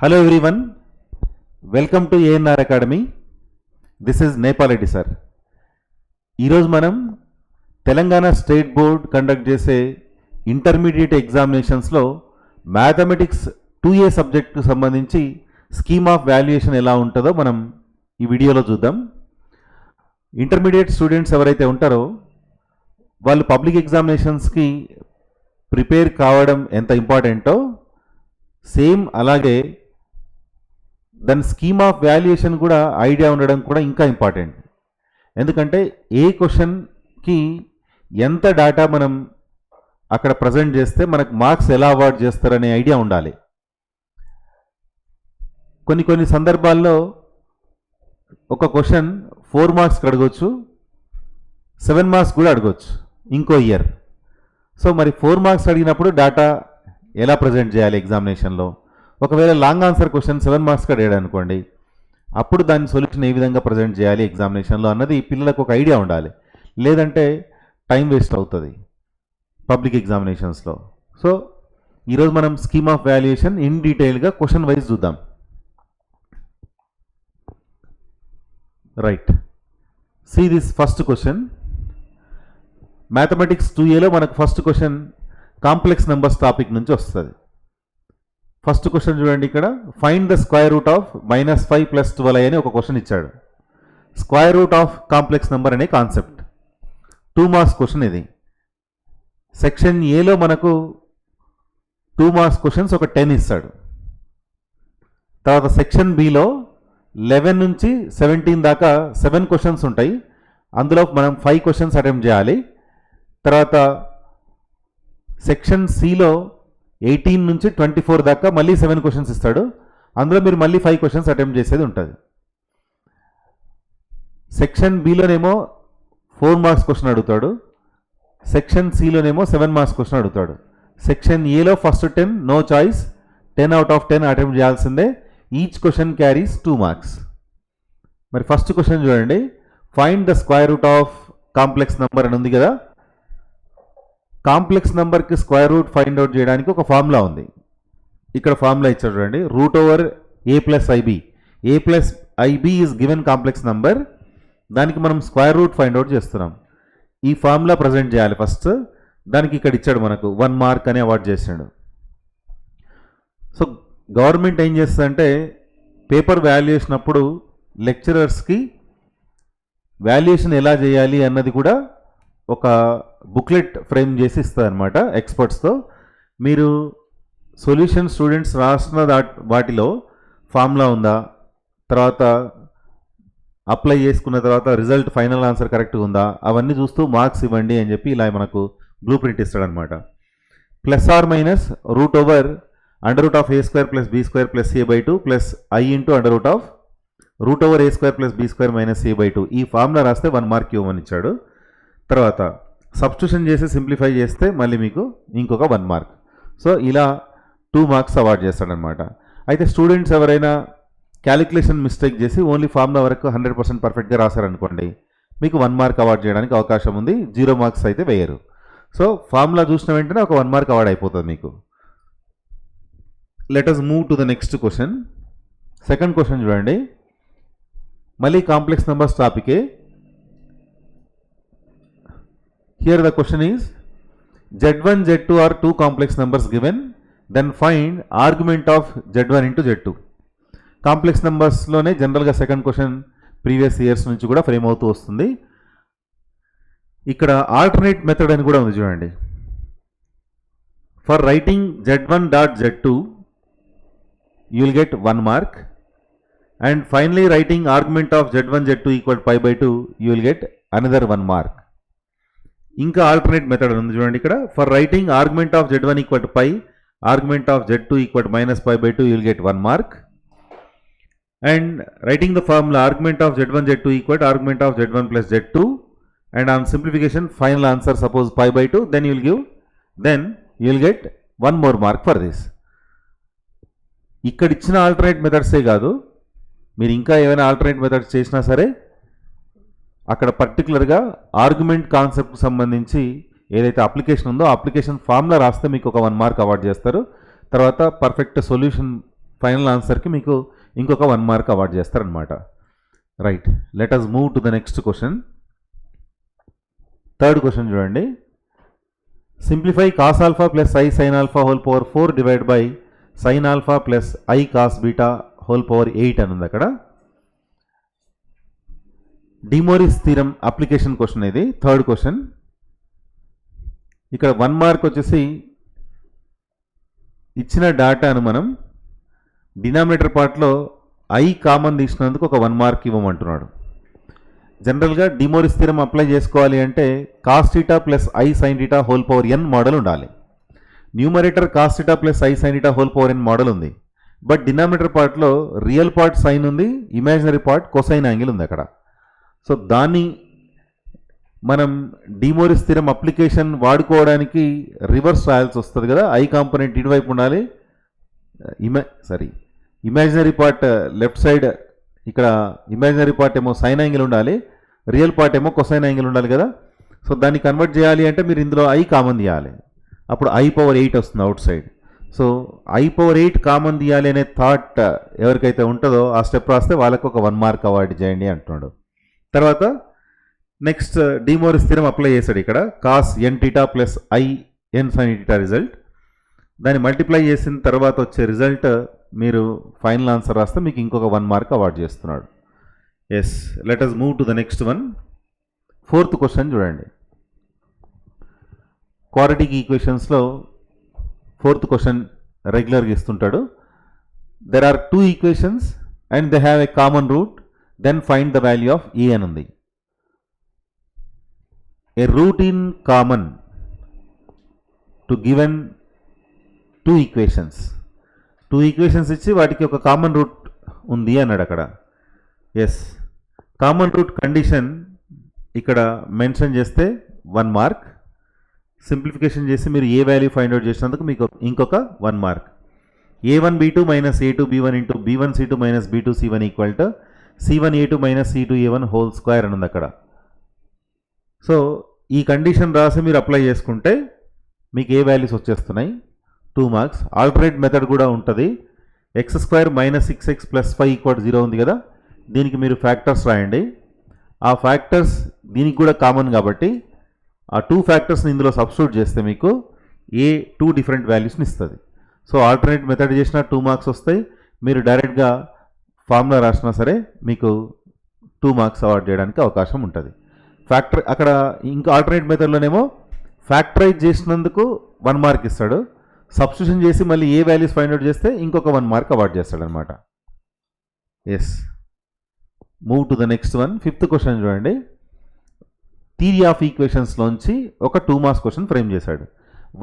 Hello everyone, welcome to ANR Academy. This is Nepal Reddy sir. ఈరోజు మనం Telangana state board conduct చేసే intermediate ఎగ్జామినేషన్స్లో mathematics 2A సబ్జెక్ట్కు సంబంధించి scheme of valuation ఎలా ఉంటుందో మనం ఈ వీడియోలో చూద్దాం. ఇంటర్మీడియట్ స్టూడెంట్స్ ఎవరైతే ఉంటారో వాళ్ళు పబ్లిక్ ఎగ్జామినేషన్స్కి ప్రిపేర్ కావడం ఎంత ఇంపార్టెంటో సేమ్ అలాగే దాని స్కీమ్ ఆఫ్ వాల్యుయేషన్ కూడా ఐడియా ఉండడం కూడా ఇంకా ఇంపార్టెంట్. ఎందుకంటే ఏ క్వశ్చన్కి ఎంత డేటా మనం అక్కడ ప్రజెంట్ చేస్తే మనకు మార్క్స్ ఎలా అవార్డ్ చేస్తారనే ఐడియా ఉండాలి. కొన్ని సందర్భాల్లో ఒక క్వశ్చన్ 4 మార్క్స్కి అడగవచ్చు, 7 మార్క్స్ కూడా అడగవచ్చు ఇంకో ఇయర్. సో మరి 4 మార్క్స్ అడిగినప్పుడు డేటా ఎలా ప్రజెంట్ చేయాలి ఎగ్జామినేషన్లో? ఒకవేళ లాంగ్ ఆన్సర్ క్వశ్చన్ 7 మార్క్స్కి అడిగాడు అనుకోండి, అప్పుడు దాని సొల్యూషన్ ఏ విధంగా ప్రజెంట్ చేయాలి ఎగ్జామినేషన్లో అన్నది పిల్లలకు ఒక ఐడియా ఉండాలి. లేదంటే టైం వేస్ట్ అవుతుంది పబ్లిక్ ఎగ్జామినేషన్స్లో. సో ఈరోజు మనం స్కీమ్ ఆఫ్ వాల్యుయేషన్ ఇన్ డీటెయిల్గా క్వశ్చన్ వైజ్ చూద్దాం. Right, see this first question. Mathematics 2Aలో మనకు first question complex numbers topic నుంచి వస్తుంది. ఫస్ట్ క్వశ్చన్ చూడండి, ఇక్కడ find the square root of -5 + 12 అని ఒక క్వశ్చన్ ఇచ్చాడు. Square root of complex number అనే కాన్సెప్ట్ 2 మార్క్స్ క్వశ్చన్ ఇది. సెక్షన్ ఏలో మనకు 2 మార్క్స్ క్వశ్చన్స్ ఒక 10 ఇస్తాడు. తర్వాత సెక్షన్ బిలో 11 నుంచి 17 దాకా 7 క్వశ్చన్స్ ఉంటాయి. అందులో మనం 5 క్వశ్చన్స్ అటెంప్ట్ చేయాలి. తర్వాత సెక్షన్ సిలో 18 నుంచి 24 దాకా మళ్ళీ 7 క్వశ్చన్స్ ఇస్తాడు. అందులో మీరు మళ్ళీ 5 క్వశ్చన్స్ అటెంప్ట్ చేసేది ఉంటుంది. సెక్షన్ బిలోనేమో 4 మార్క్స్ క్వశ్చన్ అడుగుతాడు. సెక్షన్ సిలోనేమో 7 మార్క్స్ క్వశ్చన్ అడుగుతాడు. సెక్షన్ ఏలో first 10 no choice, 10 out of 10 attempt చేయాల్సిందే. Each question carries 2 marks. మరి ఫస్ట్ క్వశ్చన్ చూడండి, find the square root of complex number అని ఉంది కదా. కాంప్లెక్స్ నెంబర్కి స్క్వేర్ రూట్ ఫైండ్ అవుట్ చేయడానికి ఒక ఫార్ములా ఉంది. ఇక్కడ ఫార్ములా ఇచ్చాడు చూడండి, √A + IB. A + IB is given complex number. దానికి మనం స్క్వేర్ రూట్ ఫైండ్ అవుట్ చేస్తున్నాం. ఈ ఫార్ములా ప్రజెంట్ చేయాలి ఫస్ట్. దానికి ఇక్కడ ఇచ్చాడు మనకు 1 మార్క్ అని అవార్డ్ చేసాడు. సో గవర్నమెంట్ ఏం చేస్తుందంటే పేపర్ వాల్యుయేషన్ అప్పుడు లెక్చరర్స్కి వాల్యుయేషన్ ఎలా చేయాలి అన్నది కూడా ఒక బుక్లెట్ ఫ్రేమ్ చేసి ఇస్తుంది అనమాట ఎక్స్పర్ట్స్తో. మీరు సొల్యూషన్ స్టూడెంట్స్ రాసిన వాటిలో ఫార్ములా ఉందా, తర్వాత అప్లై చేసుకున్న తర్వాత రిజల్ట్ ఫైనల్ ఆన్సర్ కరెక్ట్గా ఉందా, అవన్నీ చూస్తూ మార్క్స్ ఇవ్వండి అని చెప్పి ఇలా మనకు blue print ఇస్తాడనమాట. ± √A² + B² + A/2 + I √A² + B² - A/2. ఈ ఫార్ములా రాస్తే 1 మార్క్ ఇవ్వమని ఇచ్చాడు. తర్వాత సబ్స్టిట్యూషన్ చేసి సింప్లిఫై చేస్తే మళ్ళీ మీకు ఇంకొక 1 మార్క్. సో ఇలా 2 మార్క్స్ అవార్డ్ చేస్తాడనమాట. అయితే స్టూడెంట్స్ ఎవరైనా క్యాలిక్యులేషన్ మిస్టేక్ చేసి ఓన్లీ ఫార్ములా వరకు 100% పర్ఫెక్ట్గా రాశారనుకోండి, మీకు 1 మార్క్ అవార్డ్ చేయడానికి అవకాశం ఉంది. 0 మార్క్స్ అయితే వేయరు. సో ఫార్ములా చూసిన వెంటనే ఒక 1 మార్క్ అవార్డ్ అయిపోతుంది మీకు. Let us move to the next question. Second question చూడండి, మళ్ళీ కాంప్లెక్స్ నెంబర్స్ టాపికే. Here the question is, Z1, Z2 are 2 complex numbers given, then find argument of Z1 into Z2. Complex నెంబర్స్లోనే జనరల్గా second question previous years నుంచి కూడా frame అవుతూ వస్తుంది. ఇక్కడ ఆల్టర్నేట్ మెథడ్ అని కూడా ఉంది చూడండి. For writing Z1.Z2 you will get 1 mark, and finally writing argument of Z1, Z2 = π/2 you will get another 1 mark. ఇంకా ఆల్టర్నేట్ మెథడ్ ఉంది చూడండి ఇక్కడ. For writing argument of Z1 = π, argument of Z2 = -π/2 you will get 1 mark, and writing the formula argument of Z1, Z2 = argument of Z1 + Z2, and on simplification final answer suppose π/2, then you will get 1 more mark for this. ఇక్కడ ఇచ్చిన alternate మెథడ్సే కాదు, మీరు ఇంకా ఏమైనా alternate methods చేసినా సరే అక్కడ పర్టికులర్గా ఆర్గ్యుమెంట్ కాన్సెప్ట్కి సంబంధించి ఏదైతే అప్లికేషన్ ఉందో అప్లికేషన్ ఫార్ములా రాస్తే మీకు ఒక 1 మార్క్ అవార్డ్ చేస్తారు. తర్వాత పర్ఫెక్ట్ సొల్యూషన్ ఫైనల్ ఆన్సర్కి మీకు ఇంకొక 1 మార్క్ అవార్డ్ చేస్తారనమాట. Right, let us move to the next question. Third question చూడండి. Simplify cos alpha plus i sine alpha whole power 4 divide by sine alpha plus i cos beta whole power 8 అని ఉంది అక్కడ. De Moivre's theorem application question ఇది, third question. ఇక్కడ 1 mark వచ్చేసి ఇచ్చిన డేటాను మనం డినామినేటర్ పార్ట్లో ఐ కామన్ తీసినందుకు ఒక 1 మార్క్ ఇవ్వమంటున్నాడు. జనరల్గా డిమోరిస్ థీరం అప్లై చేసుకోవాలి అంటే cos theta plus i sine theta whole power n model ఉండాలి. Numerator cos theta plus i sine theta whole power n model ఉంది. బట్ డినామినేటర్ పార్ట్లో రియల్ పార్ట్ సైన్ ఉంది, imaginary part cosine angle ఉంది అక్కడ. So దాన్ని మనం De Moivre's theorem application వాడుకోవడానికి reverse రాయాల్సి వస్తుంది కదా. ఐ కాంపోనెంట్ ఇటువైపు ఉండాలి, ఇమాజినరీ పార్ట్ లెఫ్ట్ సైడ్, ఇక్కడ ఇమాజినరీ పార్ట్ ఏమో సైన్ యాంగిల్ ఉండాలి, రియల్ పార్ట్ ఏమో కొసైన్ యాంగిల్ ఉండాలి కదా. సో దాన్ని కన్వర్ట్ చేయాలి అంటే మీరు ఇందులో ఐ కామన్ తీయాలి, అప్పుడు ఐ పవర్ 8 వస్తుంది out side. So I power 8 common తీయాలి అనే థాట్ ఎవరికైతే ఉంటుందో ఆ స్టెప్ రాస్తే వాళ్ళకు ఒక 1 మార్క్ అవార్డు చేయండి అంటున్నాడు. తర్వాత నెక్స్ట్ డిమోరిస్ థీరం అప్లై చేశాడు ఇక్కడ. Cos n theta plus i n sin theta result, దాన్ని మల్టిప్లై చేసిన తర్వాత వచ్చే రిజల్ట్ మీరు ఫైనల్ ఆన్సర్ రాస్తే మీకు ఇంకొక 1 మార్క్ అవార్డ్ చేస్తున్నాడు. Yes, let us move to the next one. Fourth question చూడండి. క్వాడ్రాటిక్ ఈక్వేషన్స్లో ఫోర్త్ క్వశ్చన్ రెగ్యులర్గా ఇస్తుంటాడు. There are 2 equations and they have a common root, then find the value of a అని ఉంది. A root in common to given 2 equations. 2 equations ఇచ్చి వాటికి ఒక common root ఉంది అన్నాడు అక్కడ. ఎస్, కామన్ రూట్ కండిషన్ ఇక్కడ మెన్షన్ చేస్తే 1 మార్క్. సింప్లిఫికేషన్ చేసి మీరు ఏ వాల్యూ ఫైండ్ అవుట్ చేసినందుకు మీకు ఇంకొక 1 mark. a1 b2 minus a2 b1 into b1 c2 minus b2 c1 equal to c1 a2 minus c2 a1 whole square అని ఉంది అక్కడ. సో ఈ కండిషన్ రాసి మీరు అప్లై చేసుకుంటే మీకు ఏ వాల్యూస్ వచ్చేస్తున్నాయి, 2 మార్క్స్. ఆల్టర్నేట్ మెథడ్ కూడా ఉంటుంది. X square minus 6x plus 5 equal 0 ఉంది కదా, దీనికి మీరు ఫ్యాక్టర్స్ రాయండి. ఆ ఫ్యాక్టర్స్ దీనికి కూడా కామన్ కాబట్టి ఆ 2 ఫ్యాక్టర్స్ని ఇందులో సబ్స్టిట్యూట్ చేస్తే మీకు ఏ 2 డిఫరెంట్ వాల్యూస్ని ఇస్తుంది. సో ఆల్టర్నేట్ మెథడ్ చేసిన 2 మార్క్స్ వస్తాయి. మీరు డైరెక్ట్గా ఫార్ములా రాసినా సరే మీకు 2 మార్క్స్ అవార్డ్ చేయడానికి అవకాశం ఉంటుంది. ఫ్యాక్టర్ అక్కడ ఇంకా ఆల్టర్నేట్ మెథడ్లోనేమో ఫ్యాక్టరైజ్ చేసినందుకు 1 మార్క్ ఇస్తాడు, సబ్స్టిట్యూషన్ చేసి మళ్ళీ ఏ వాల్యూస్ ఫైండ్ అవుట్ చేస్తే ఇంకొక 1 మార్క్ అవార్డ్ చేస్తాడు అనమాట. Yes, move to the next one. Fifth question చూడండి. థియరీ ఆఫ్ ఈక్వేషన్స్లోంచి ఒక 2 మార్క్స్ క్వశ్చన్ ఫ్రేమ్ చేశాడు.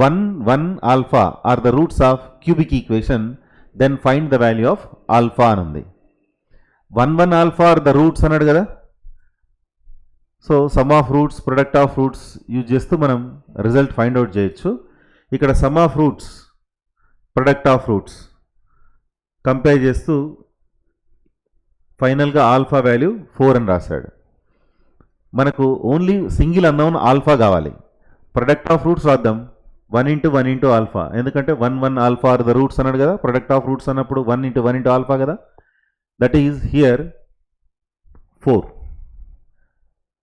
1 alpha are the roots of cubic equation, then find the value of alpha అని ఉంది. 1 ఆల్ఫా ఆర్ ద రూట్స్ అన్నాడు కదా. So sum of roots, product of roots use చేస్తూ మనం రిజల్ట్ ఫైండ్ అవుట్ చేయొచ్చు. ఇక్కడ sum of roots, product of roots compare చేస్తూ ఫైనల్గా ఆల్ఫా వాల్యూ 4 అని రాశాడు. మనకు ఓన్లీ సింగిల్ అన్నౌన్ ఆల్ఫా కావాలి. ప్రొడక్ట్ ఆఫ్ రూట్స్ రాద్దాం, 1 ఇంటూ 1 ఇంటూ ఆల్ఫా, ఎందుకంటే 1 ఆల్ఫా ఆర్ ద రూట్స్ అన్నాడు కదా. ప్రొడక్ట్ ఆఫ్ రూట్స్ అన్నప్పుడు 1 ఇంటూ 1 ఇంటూ ఆల్ఫా కదా. That is here 4.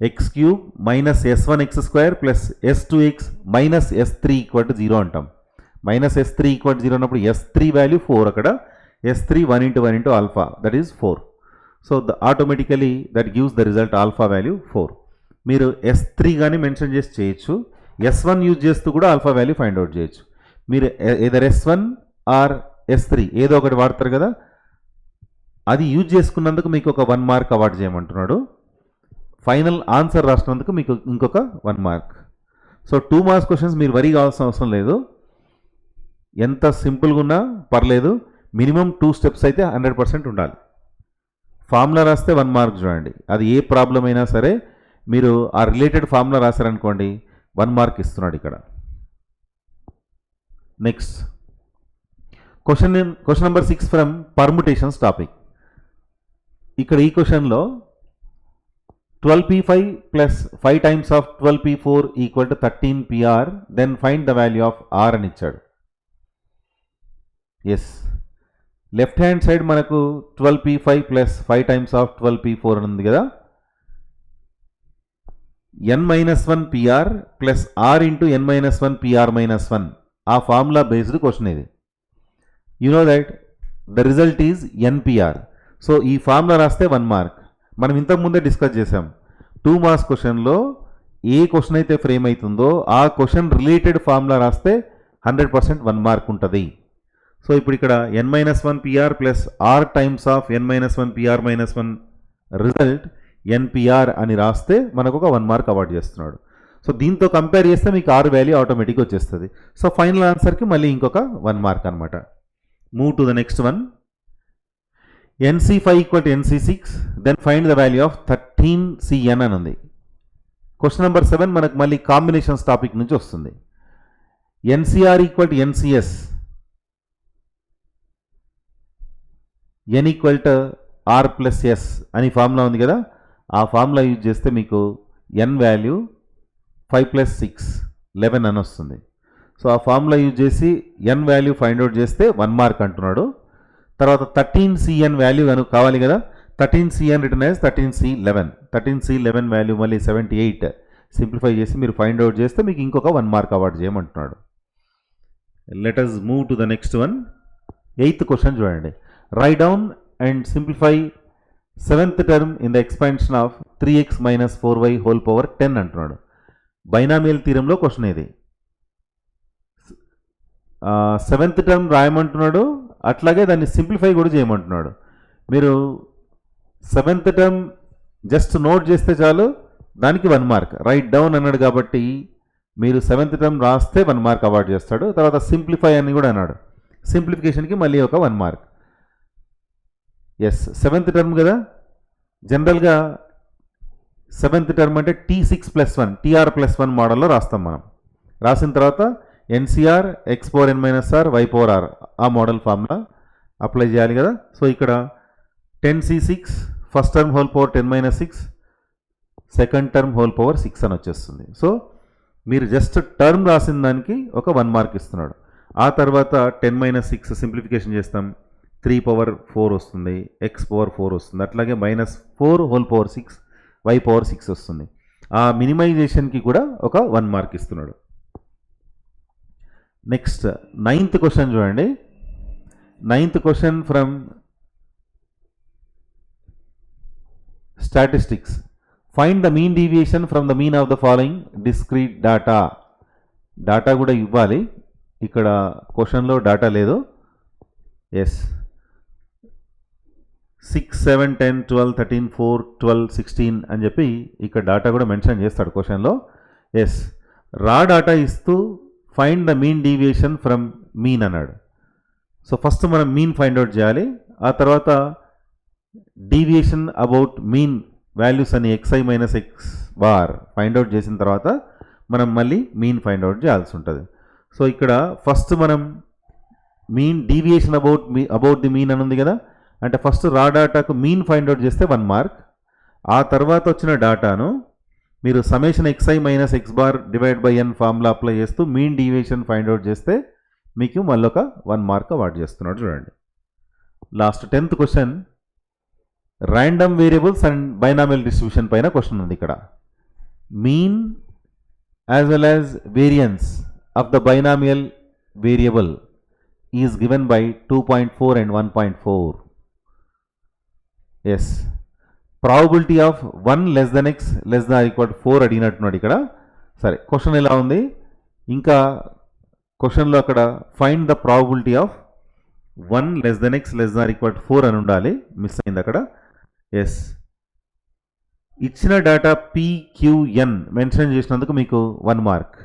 X cube minus s1 x square plus s2x minus s3 equal to 0 అంటాం. Minus s3 equal to 0 అన్నప్పుడు s3 value 4, అక్కడ s3 1 into 1 into alpha, that is 4. So automatically that gives the result alpha value 4. మీరు s3 కానీ mention చేసి చేయొచ్చు, s1 use చేస్తూ కూడా alpha value find out చేయొచ్చు. మీరు ఏదర్ s1 ఆర్ s3 ఏదో ఒకటి వాడతారు కదా, అది యూజ్ చేసుకున్నందుకు మీకు ఒక 1 మార్క్ అవార్డు చేయమంటున్నాడు. ఫైనల్ ఆన్సర్ రాసినందుకు మీకు ఇంకొక 1 మార్క్. సో 2 మార్క్స్ క్వశ్చన్స్ మీరు వరీ కావాల్సిన అవసరం లేదు, ఎంత సింపుల్గా ఉన్నా పర్లేదు. మినిమం 2 స్టెప్స్ అయితే 100% ఉండాలి. ఫార్ములా రాస్తే 1 మార్క్ చూడండి, అది ఏ ప్రాబ్లం అయినా సరే మీరు ఆ రిలేటెడ్ ఫార్ములా రాశారనుకోండి 1 మార్క్ ఇస్తున్నాడు ఇక్కడ. Next question number 6 from permutations topic. ఇక్కడ ఈ క్వశ్చన్లో 12p5 plus 5 times of 12p4 equal to 13pr, then find the value of r అని ఇచ్చాడు. ఎస్, లెఫ్ట్ హ్యాండ్ సైడ్ మనకు 12p5 plus 5 times of 12p4 అని ఉంది కదా. n-1 pr plus r into n-1 pr minus 1 ఆ formula based question ఇది. You know that the result is npr. So ఈ formula రాస్తే 1 మార్క్. మనం ఇంతకుముందే డిస్కస్ చేసాం 2 మార్క్స్ క్వశ్చన్లో ఏ క్వశ్చన్ అయితే ఫ్రేమ్ అవుతుందో ఆ క్వశ్చన్ రిలేటెడ్ ఫార్ములా రాస్తే 100% 1 మార్క్ ఉంటుంది. సో ఇప్పుడు ఇక్కడ n-1 pr plus r times of n-1 pr minus 1 result npr అని రాస్తే మనకు ఒక 1 మార్క్ అవార్డ్ చేస్తున్నాడు. సో దీంతో కంపేర్ చేస్తే మీకు r వాల్యూ ఆటోమేటిక్గా వచ్చేస్తుంది. సో ఫైనల్ ఆన్సర్కి మళ్ళీ ఇంకొక 1 మార్క్ అనమాట. Move to the next one. nc5 equal to nc6 then find the value of 13cn అని ఉంది. క్వశ్చన్ నెంబర్ 7 మనకు మళ్ళీ కాంబినేషన్స్ టాపిక్ నుంచి వస్తుంది. ncr equal to ncs n equal to r plus s అని ఫార్ములా ఉంది కదా. ఆ ఫార్ములా యూజ్ చేస్తే మీకు n వాల్యూ 5 ప్లస్ 6 11 అని వస్తుంది. సో ఆ ఫార్ములా యూజ్ చేసి n వాల్యూ ఫైండ్ అవుట్ చేస్తే 1 మార్క్ అంటున్నాడు. తర్వాత 13cn వాల్యూ కనుక కావాలి కదా. 13cn return as 13c11. 13c11 value మళ్ళీ 78 సింప్లిఫై చేసి మీరు ఫైండ్ అవుట్ చేస్తే మీకు ఇంకొక 1 మార్క్ అవార్డ్ చేయమంటున్నాడు. Let us move to the next one. 8th question చూడండి. Write down and simplify 7th term in the expansion of 3x minus 4y whole power 10 అంటున్నాడు. Binomial థీరంలో question ఇది. 7th term రాయమంటున్నాడు, అట్లాగే దాన్ని simplify కూడా చేయమంటున్నాడు. మీరు 7th term just note చేస్తే చాలు, దానికి 1 మార్క్. రైట్ డౌన్ అన్నాడు కాబట్టి మీరు 7th టర్మ్ రాస్తే 1 మార్క్ అవార్డ్ చేస్తాడు. తర్వాత సింప్లిఫై అని కూడా అన్నాడు, సింప్లిఫికేషన్కి మళ్ళీ ఒక 1 మార్క్. ఎస్ 7th టర్మ్ కదా. జనరల్గా 7th టర్మ్ అంటే t6 ప్లస్ 1 tr ప్లస్ 1 మోడల్లో రాస్తాం మనం. రాసిన తర్వాత ncr x power n minus r y power r ఆ మోడల్ ఫార్ములా అప్లై చేయాలి కదా. సో ఇక్కడ 10c6 first term whole power 10 minus 6 second term whole power 6 అని వచ్చేస్తుంది. సో మీరు జస్ట్ టర్మ్ రాసిన దానికి ఒక 1 మార్క్ ఇస్తున్నాడు. ఆ తర్వాత 10 మైనస్ 6 సింప్లిఫికేషన్ చేస్తాం, 3 పవర్ 4 వస్తుంది, x పవర్ 4 వస్తుంది, అట్లాగే minus 4 whole power 6 y power 6 వస్తుంది. ఆ మినిమైజేషన్కి కూడా ఒక 1 మార్క్ ఇస్తున్నాడు. నెక్స్ట్ 9th క్వశ్చన్ చూడండి. 9th question from statistics. Find the mean deviation from the mean of the following discrete data. Data కూడా ఇవ్వాలి, ఇక్కడ క్వశ్చన్లో డాటా లేదు. ఎస్ 6, 7, 10, 12, 13, 4, 12, 16 అని చెప్పి ఇక్కడ డాటా కూడా మెన్షన్ చేస్తాడు క్వశ్చన్లో. ఎస్ రా డాటా ఇస్తూ find the mean deviation from mean అన్నాడు. సో ఫస్ట్ మనం మీన్ ఫైండ్ అవుట్ చేయాలి. ఆ తర్వాత డీవియేషన్ అబౌట్ మీన్ వాల్యూస్ అని xi minus x bar find out చేసిన తర్వాత మనం మళ్ళీ మీన్ ఫైండ్ అవుట్ చేయాల్సి ఉంటుంది. సో ఇక్కడ ఫస్ట్ మనం mean deviation about the mean అని ఉంది కదా. అంటే ఫస్ట్ రా డాటాకు మీన్ ఫైండ్ అవుట్ చేస్తే 1 మార్క్. ఆ తర్వాత వచ్చిన డాటాను మీరు summation xi minus x bar divide by n formula apply చేస్తూ మీన్ డీవియేషన్ ఫైండ్ అవుట్ చేస్తే మీకు మళ్ళీ ఒక 1 మార్క్ అవార్డ్ చేస్తున్నాడు. చూడండి last 10th question. Random variables and binomial distribution పైన క్వశ్చన్ ఉంది ఇక్కడ. Mean as well as variance of the binomial variable is given by 2.4 and 1.4. Yes probability of 1 less then x less than equal 4 అడిగినట్టున్నాడు ఇక్కడ. సరే question ఎలా ఉంది, ఇంకా క్వశ్చన్లో అక్కడ find the probability of 1 less then x less than equal 4 అని ఉండాలి, మిస్ అయింది అక్కడ. ఎస్ ఇచ్చిన డేటా PQN మెన్షన్ చేసినందుకు మీకు 1 mark.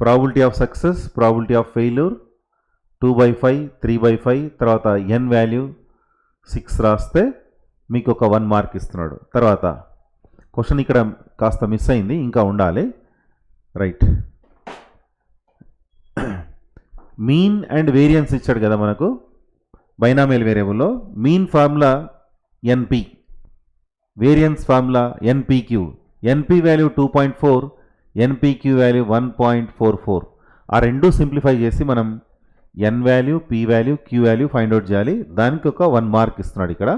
Probability of success, probability of failure 2/5, 3/5, తర్వాత n వాల్యూ 6 రాస్తే మీకు ఒక 1 మార్క్ ఇస్తున్నాడు. తర్వాత క్వశ్చన్ ఇక్కడ కాస్త మిస్ అయింది, ఇంకా ఉండాలి. రైట్ మీన్ అండ్ వేరియన్స్ ఇచ్చాడు కదా మనకు బైనామియల్ వేరియబుల్లో. Mean formula NP, variance formula NPQ. NP value 2.4, NPQ value 1.44. ఆ రెండు సింప్లిఫై చేసి మనం n value, p value, q value find out చేయాలి. దానికి ఒక 1 మార్క్ ఇస్తున్నాడు ఇక్కడ.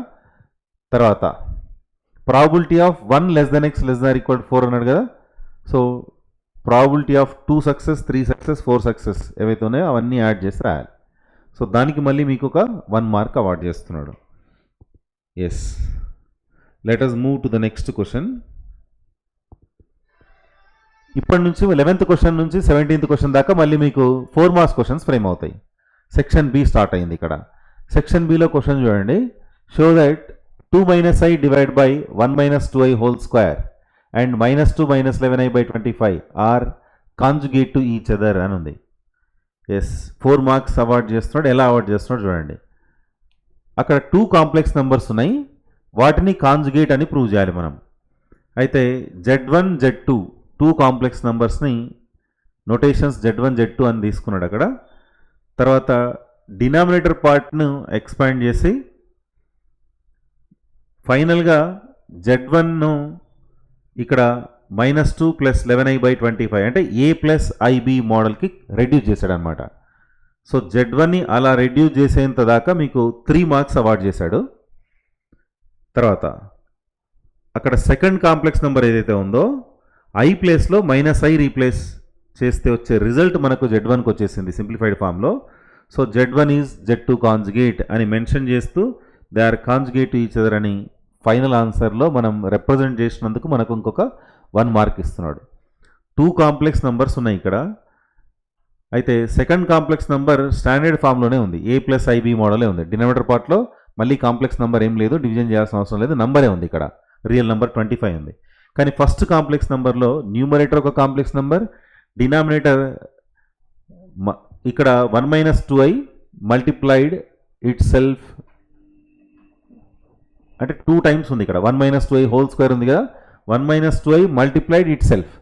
తర్వాత probability of 1 less than x less than equal 4 అన్నాడు కదా. సో probability of 2 success, 3 success, 4 success ఏవైతే ఉన్నాయో అవన్నీ యాడ్ చేసి రాయాలి. సో దానికి మళ్ళీ మీకు ఒక 1 మార్క్ అవార్డ్ చేస్తున్నాడు. Yes, let us move to the next question. ఇప్పటి నుంచి 11th క్వశ్చన్ నుంచి 17th క్వశ్చన్ దాకా మళ్ళీ మీకు 4 మార్క్స్ క్వశ్చన్స్ ఫ్రేమ్ అవుతాయి. సెక్షన్ బి స్టార్ట్ అయింది ఇక్కడ. సెక్షన్ బిలో క్వశ్చన్ చూడండి. Show that 2 - i divide by 1 - 2i whole square and -2 - 11i by 25 are conjugate to each other అని ఉంది. ఎస్, 4 మార్క్స్ అవార్డ్ చేస్తున్నాడు. ఎలా అవార్డ్ చేస్తున్నాడు చూడండి. అక్కడ 2 కాంప్లెక్స్ నెంబర్స్ ఉన్నాయి, వాటిని కాంజుగేట్ అని ప్రూవ్ చేయాలి మనం. అయితే Z1 Z2 2 complex నెంబర్స్ని notations Z1 Z2 అని తీసుకున్నాడు అక్కడ. తర్వాత డినామినేటర్ పార్ట్ను ఎక్స్పాండ్ చేసి ఫైనల్గా Z1ను ఇక్కడ -2 + 11i by 25 అంటే a + ib మోడల్కి రెడ్యూస్ చేశాడు అనమాట. సో Z1ని అలా రెడ్యూస్ చేసేంత దాకా మీకు 3 మార్క్స్ అవార్డ్ చేశాడు. తర్వాత అక్కడ సెకండ్ కాంప్లెక్స్ నెంబర్ ఏదైతే ఉందో i ప్లేస్లో -i రీప్లేస్ చేస్తే వచ్చే రిజల్ట్ మనకు Z1కి వచ్చేసింది సింప్లిఫైడ్ ఫామ్లో. So Z1 is Z2 conjugate అని మెన్షన్ చేస్తూ they are conjugate to each other అని ఫైనల్ ఆన్సర్లో మనం రిప్రజెంట్ చేసినందుకు మనకు ఇంకొక 1 మార్క్ ఇస్తున్నాడు. 2 కాంప్లెక్స్ నెంబర్స్ ఉన్నాయి ఇక్కడ. అయితే సెకండ్ కాంప్లెక్స్ నెంబర్ స్టాండర్డ్ ఫామ్లోనే ఉంది, a + ib మోడలే ఉంది. డినామినేటర్ పార్ట్లో మళ్ళీ కాంప్లెక్స్ నెంబర్ ఏం లేదు, డివిజన్ చేయాల్సిన అవసరం లేదు, నంబరే ఉంది ఇక్కడ. రియల్ నెంబర్ 25 ఉంది. కానీ ఫస్ట్ కాంప్లెక్స్ నెంబర్లో న్యూమరేటర్ ఒక కాంప్లెక్స్ నెంబర్, డినామినేటర్ ఇక్కడ 1 - 2i మల్టిప్లైడ్ ఇట్ సెల్ఫ్ అంటే 2 టైమ్స్ ఉంది ఇక్కడ. 1 - 2i హోల్ స్క్వేర్ ఉంది కదా, 1 - 2i multiplied it self.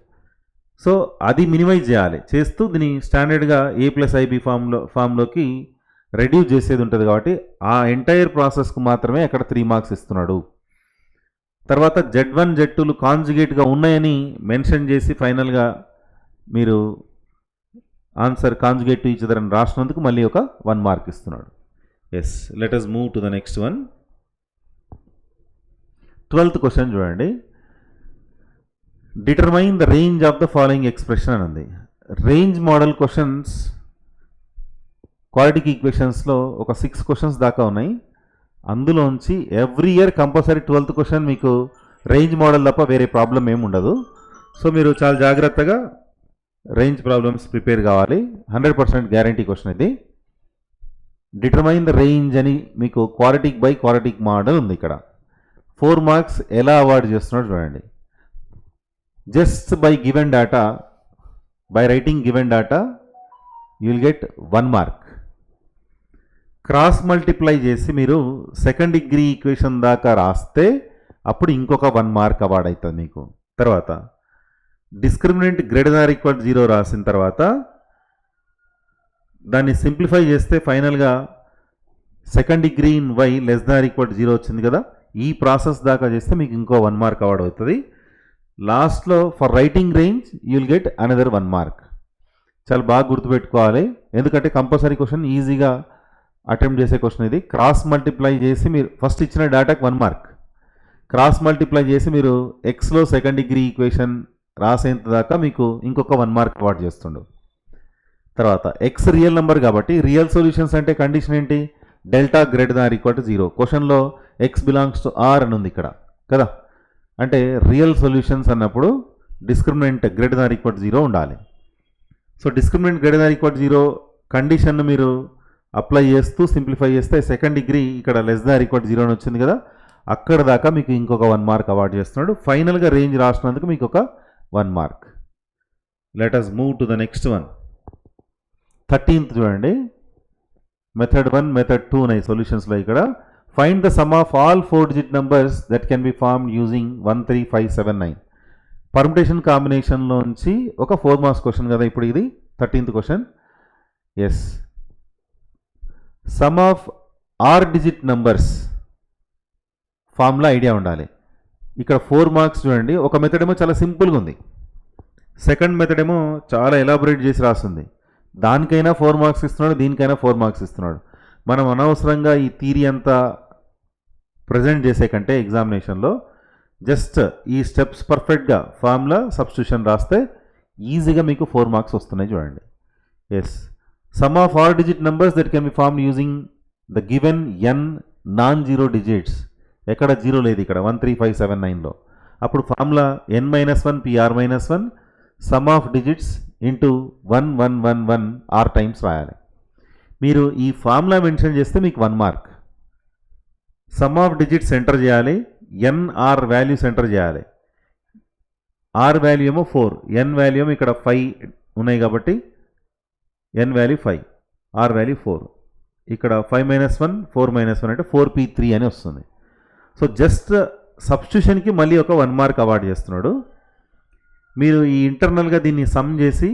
So అది మినిమైజ్ చేయాలి. చేస్తూ దీని స్టాండర్డ్గా a + ib ఫామ్లోకి రెడ్యూస్ చేసేది ఉంటుంది కాబట్టి ఆ ఎంటైర్ ప్రాసెస్కు మాత్రమే అక్కడ 3 మార్క్స్ ఇస్తున్నాడు. తర్వాత Z1 Z2లు కాంజుగేట్గా ఉన్నాయని మెన్షన్ చేసి ఫైనల్గా మీరు answer conjugate to each other అని రాసినందుకు మళ్ళీ ఒక 1 మార్క్ ఇస్తున్నాడు. Yes, let us move to the next one. 12th question చూడండి. Determine the range of the following expression అని ఉంది. రేంజ్ మోడల్ క్వశ్చన్స్ క్వాడ్రాటిక్ ఈక్వేషన్స్లో ఒక 6 క్వశ్చన్స్ దాకా ఉన్నాయి. అందులోంచి every year compulsory 12th question మీకు రేంజ్ మోడల్ తప్ప వేరే ప్రాబ్లం ఏమి ఉండదు. సో మీరు చాలా జాగ్రత్తగా రేంజ్ ప్రాబ్లమ్స్ ప్రిపేర్ కావాలి. 100% గ్యారంటీ క్వశ్చన్ ఇది. డిటర్మైన్ ద రేంజ్ అని మీకు క్వాడ్రాటిక్ బై క్వాడ్రాటిక్ మోడల్ ఉంది ఇక్కడ. 4 మార్క్స్ ఎలా అవార్డు చేస్తున్నాడు చూడండి. Just by given data, by writing given data you will get 1 mark. Cross multiply చేసి మీరు సెకండ్ డిగ్రీ ఈక్వేషన్ దాకా రాస్తే అప్పుడు ఇంకొక 1 మార్క్ అవార్డ్ అవుతుంది మీకు. తర్వాత డిస్క్రిమినెంట్ > 0 రాసిన తర్వాత దాన్ని సింప్లిఫై చేస్తే ఫైనల్గా సెకండ్ డిగ్రీ ఇన్ y <= 0 వచ్చింది కదా. ఈ ప్రాసెస్ దాకా చేస్తే మీకు ఇంకో 1 మార్క్ అవార్డ్ అవుతుంది. లాస్ట్లో for writing range you will get another 1 mark. చాలా బాగా గుర్తుపెట్టుకోవాలి, ఎందుకంటే కంపల్సరీ క్వశ్చన్ ఈజీగా అటెంప్ట్ చేసే క్వశ్చన్ ఇది. క్రాస్ మల్టిప్లై చేసి మీరు ఫస్ట్ ఇచ్చిన డేటాకి 1 మార్క్, క్రాస్ మల్టిప్లై చేసి మీరు ఎక్స్లో సెకండ్ డిగ్రీ ఈక్వేషన్ రాసేంత దాకా మీకు ఇంకొక 1 మార్క్ అవార్డ్ చేస్తుండు. తర్వాత ఎక్స్ రియల్ నెంబర్ కాబట్టి రియల్ సొల్యూషన్స్ అంటే కండిషన్ ఏంటి? డెల్టా <= 0. క్వశ్చన్లో ఎక్స్ బిలాంగ్స్ టు ఆర్ అని ఉంది ఇక్కడ కదా. అంటే రియల్ సొల్యూషన్స్ అన్నప్పుడు డిస్క్రిమినెంట్ <= 0 ఉండాలి. సో డిస్క్రిమినెంట్ <= 0 కండిషన్ను మీరు అప్లై చేస్తూ సింప్లిఫై చేస్తే సెకండ్ డిగ్రీ ఇక్కడ <= 0 అని వచ్చింది కదా. అక్కడ దాకా మీకు ఇంకొక 1 మార్క్ అవార్డ్ చేస్తున్నాడు. ఫైనల్గా రేంజ్ రాసినందుకు మీకు ఒక 1 mark. Let us move to the next one. 13th చూడండి. మెథడ్ 1 మెథడ్ 2 ఉన్నాయి సొల్యూషన్స్లో. ఇక్కడ find the sum of all 4 digit numbers that can be formed using 1 3 5 7 9. Permutation కాంబినేషన్లోంచి ఒక 4 మార్క్స్ క్వశ్చన్ కదా ఇప్పుడు ఇది 13th క్వశ్చన్. Yes, sum of r digit numbers formula idea ఉండాలి. ఇక్కడ 4 మార్క్స్ చూడండి. ఒక మెథడ్ ఏమో చాలా సింపుల్గా ఉంది, సెకండ్ మెథడ్ ఏమో చాలా ఎలాబొరేట్ చేసి రాస్తుంది. దానికైనా 4 మార్క్స్ ఇస్తున్నాడు, దీనికైనా 4 మార్క్స్ ఇస్తున్నాడు. మనం అనవసరంగా ఈ థియరీ అంతా ప్రజెంట్ చేసే కంటే ఎగ్జామినేషన్లో జస్ట్ ఈ స్టెప్స్ పర్ఫెక్ట్గా ఫార్ములా సబ్స్టిట్యూషన్ రాస్తే ఈజీగా మీకు 4 మార్క్స్ వస్తున్నాయి చూడండి. Yes, sum of all digit numbers that can be form using the given n non zero digits. ఎక్కడ జీరో లేదు ఇక్కడ 13579లో. అప్పుడు formula n-1 pr-1 sum of digits into 1111 r times రాయాలి. మీరు ఈ ఫార్ములా మెన్షన్ చేస్తే మీకు 1 mark. Sum of digits enter చేయాలి, nr వాల్యూస్ ఎంటర్ చేయాలి. r వాల్యూ ఏమో 4, n వాల్యూ ఏమో ఇక్కడ 5 ఉన్నాయి కాబట్టి n వాల్యూ 5, r వాల్యూ 4. ఇక్కడ 5-1 4-1 అంటే 4p3 అని వస్తుంది. సో జస్ట్ సబ్స్టిట్యూషన్కి మళ్ళీ ఒక 1 మార్క్ అవార్డ్ చేస్తున్నాడు. మీరు ఈ ఇంటర్నల్గా దీన్ని సమ్ చేసి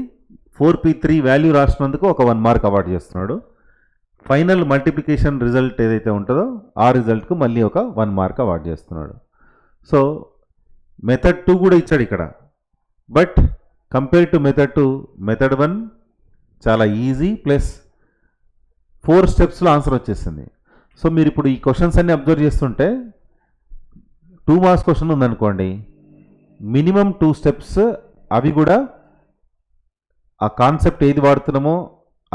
4p3 వాల్యూ రాసినందుకు ఒక 1 మార్క్ అవార్డ్ చేస్తున్నాడు. ఫైనల్ మల్టిప్లికేషన్ రిజల్ట్ ఏదైతే ఉంటుందో ఆ రిజల్ట్కు మళ్ళీ ఒక 1 మార్క్ అవార్డ్ చేస్తున్నాడు. సో మెథడ్ 2 కూడా ఇచ్చాడు ఇక్కడ. But compare to method 2, method 1 చాలా ఈజీ, ప్లస్ 4 స్టెప్స్లో ఆన్సర్ వచ్చేసింది. సో మీరు ఇప్పుడు ఈ క్వశ్చన్స్ అన్ని అబ్జర్వ్ చేస్తుంటే 2 మార్క్స్ క్వశ్చన్ ఉందనుకోండి, మినిమం 2 స్టెప్స్ అవి కూడా ఆ కాన్సెప్ట్ ఏది వాడుతున్నామో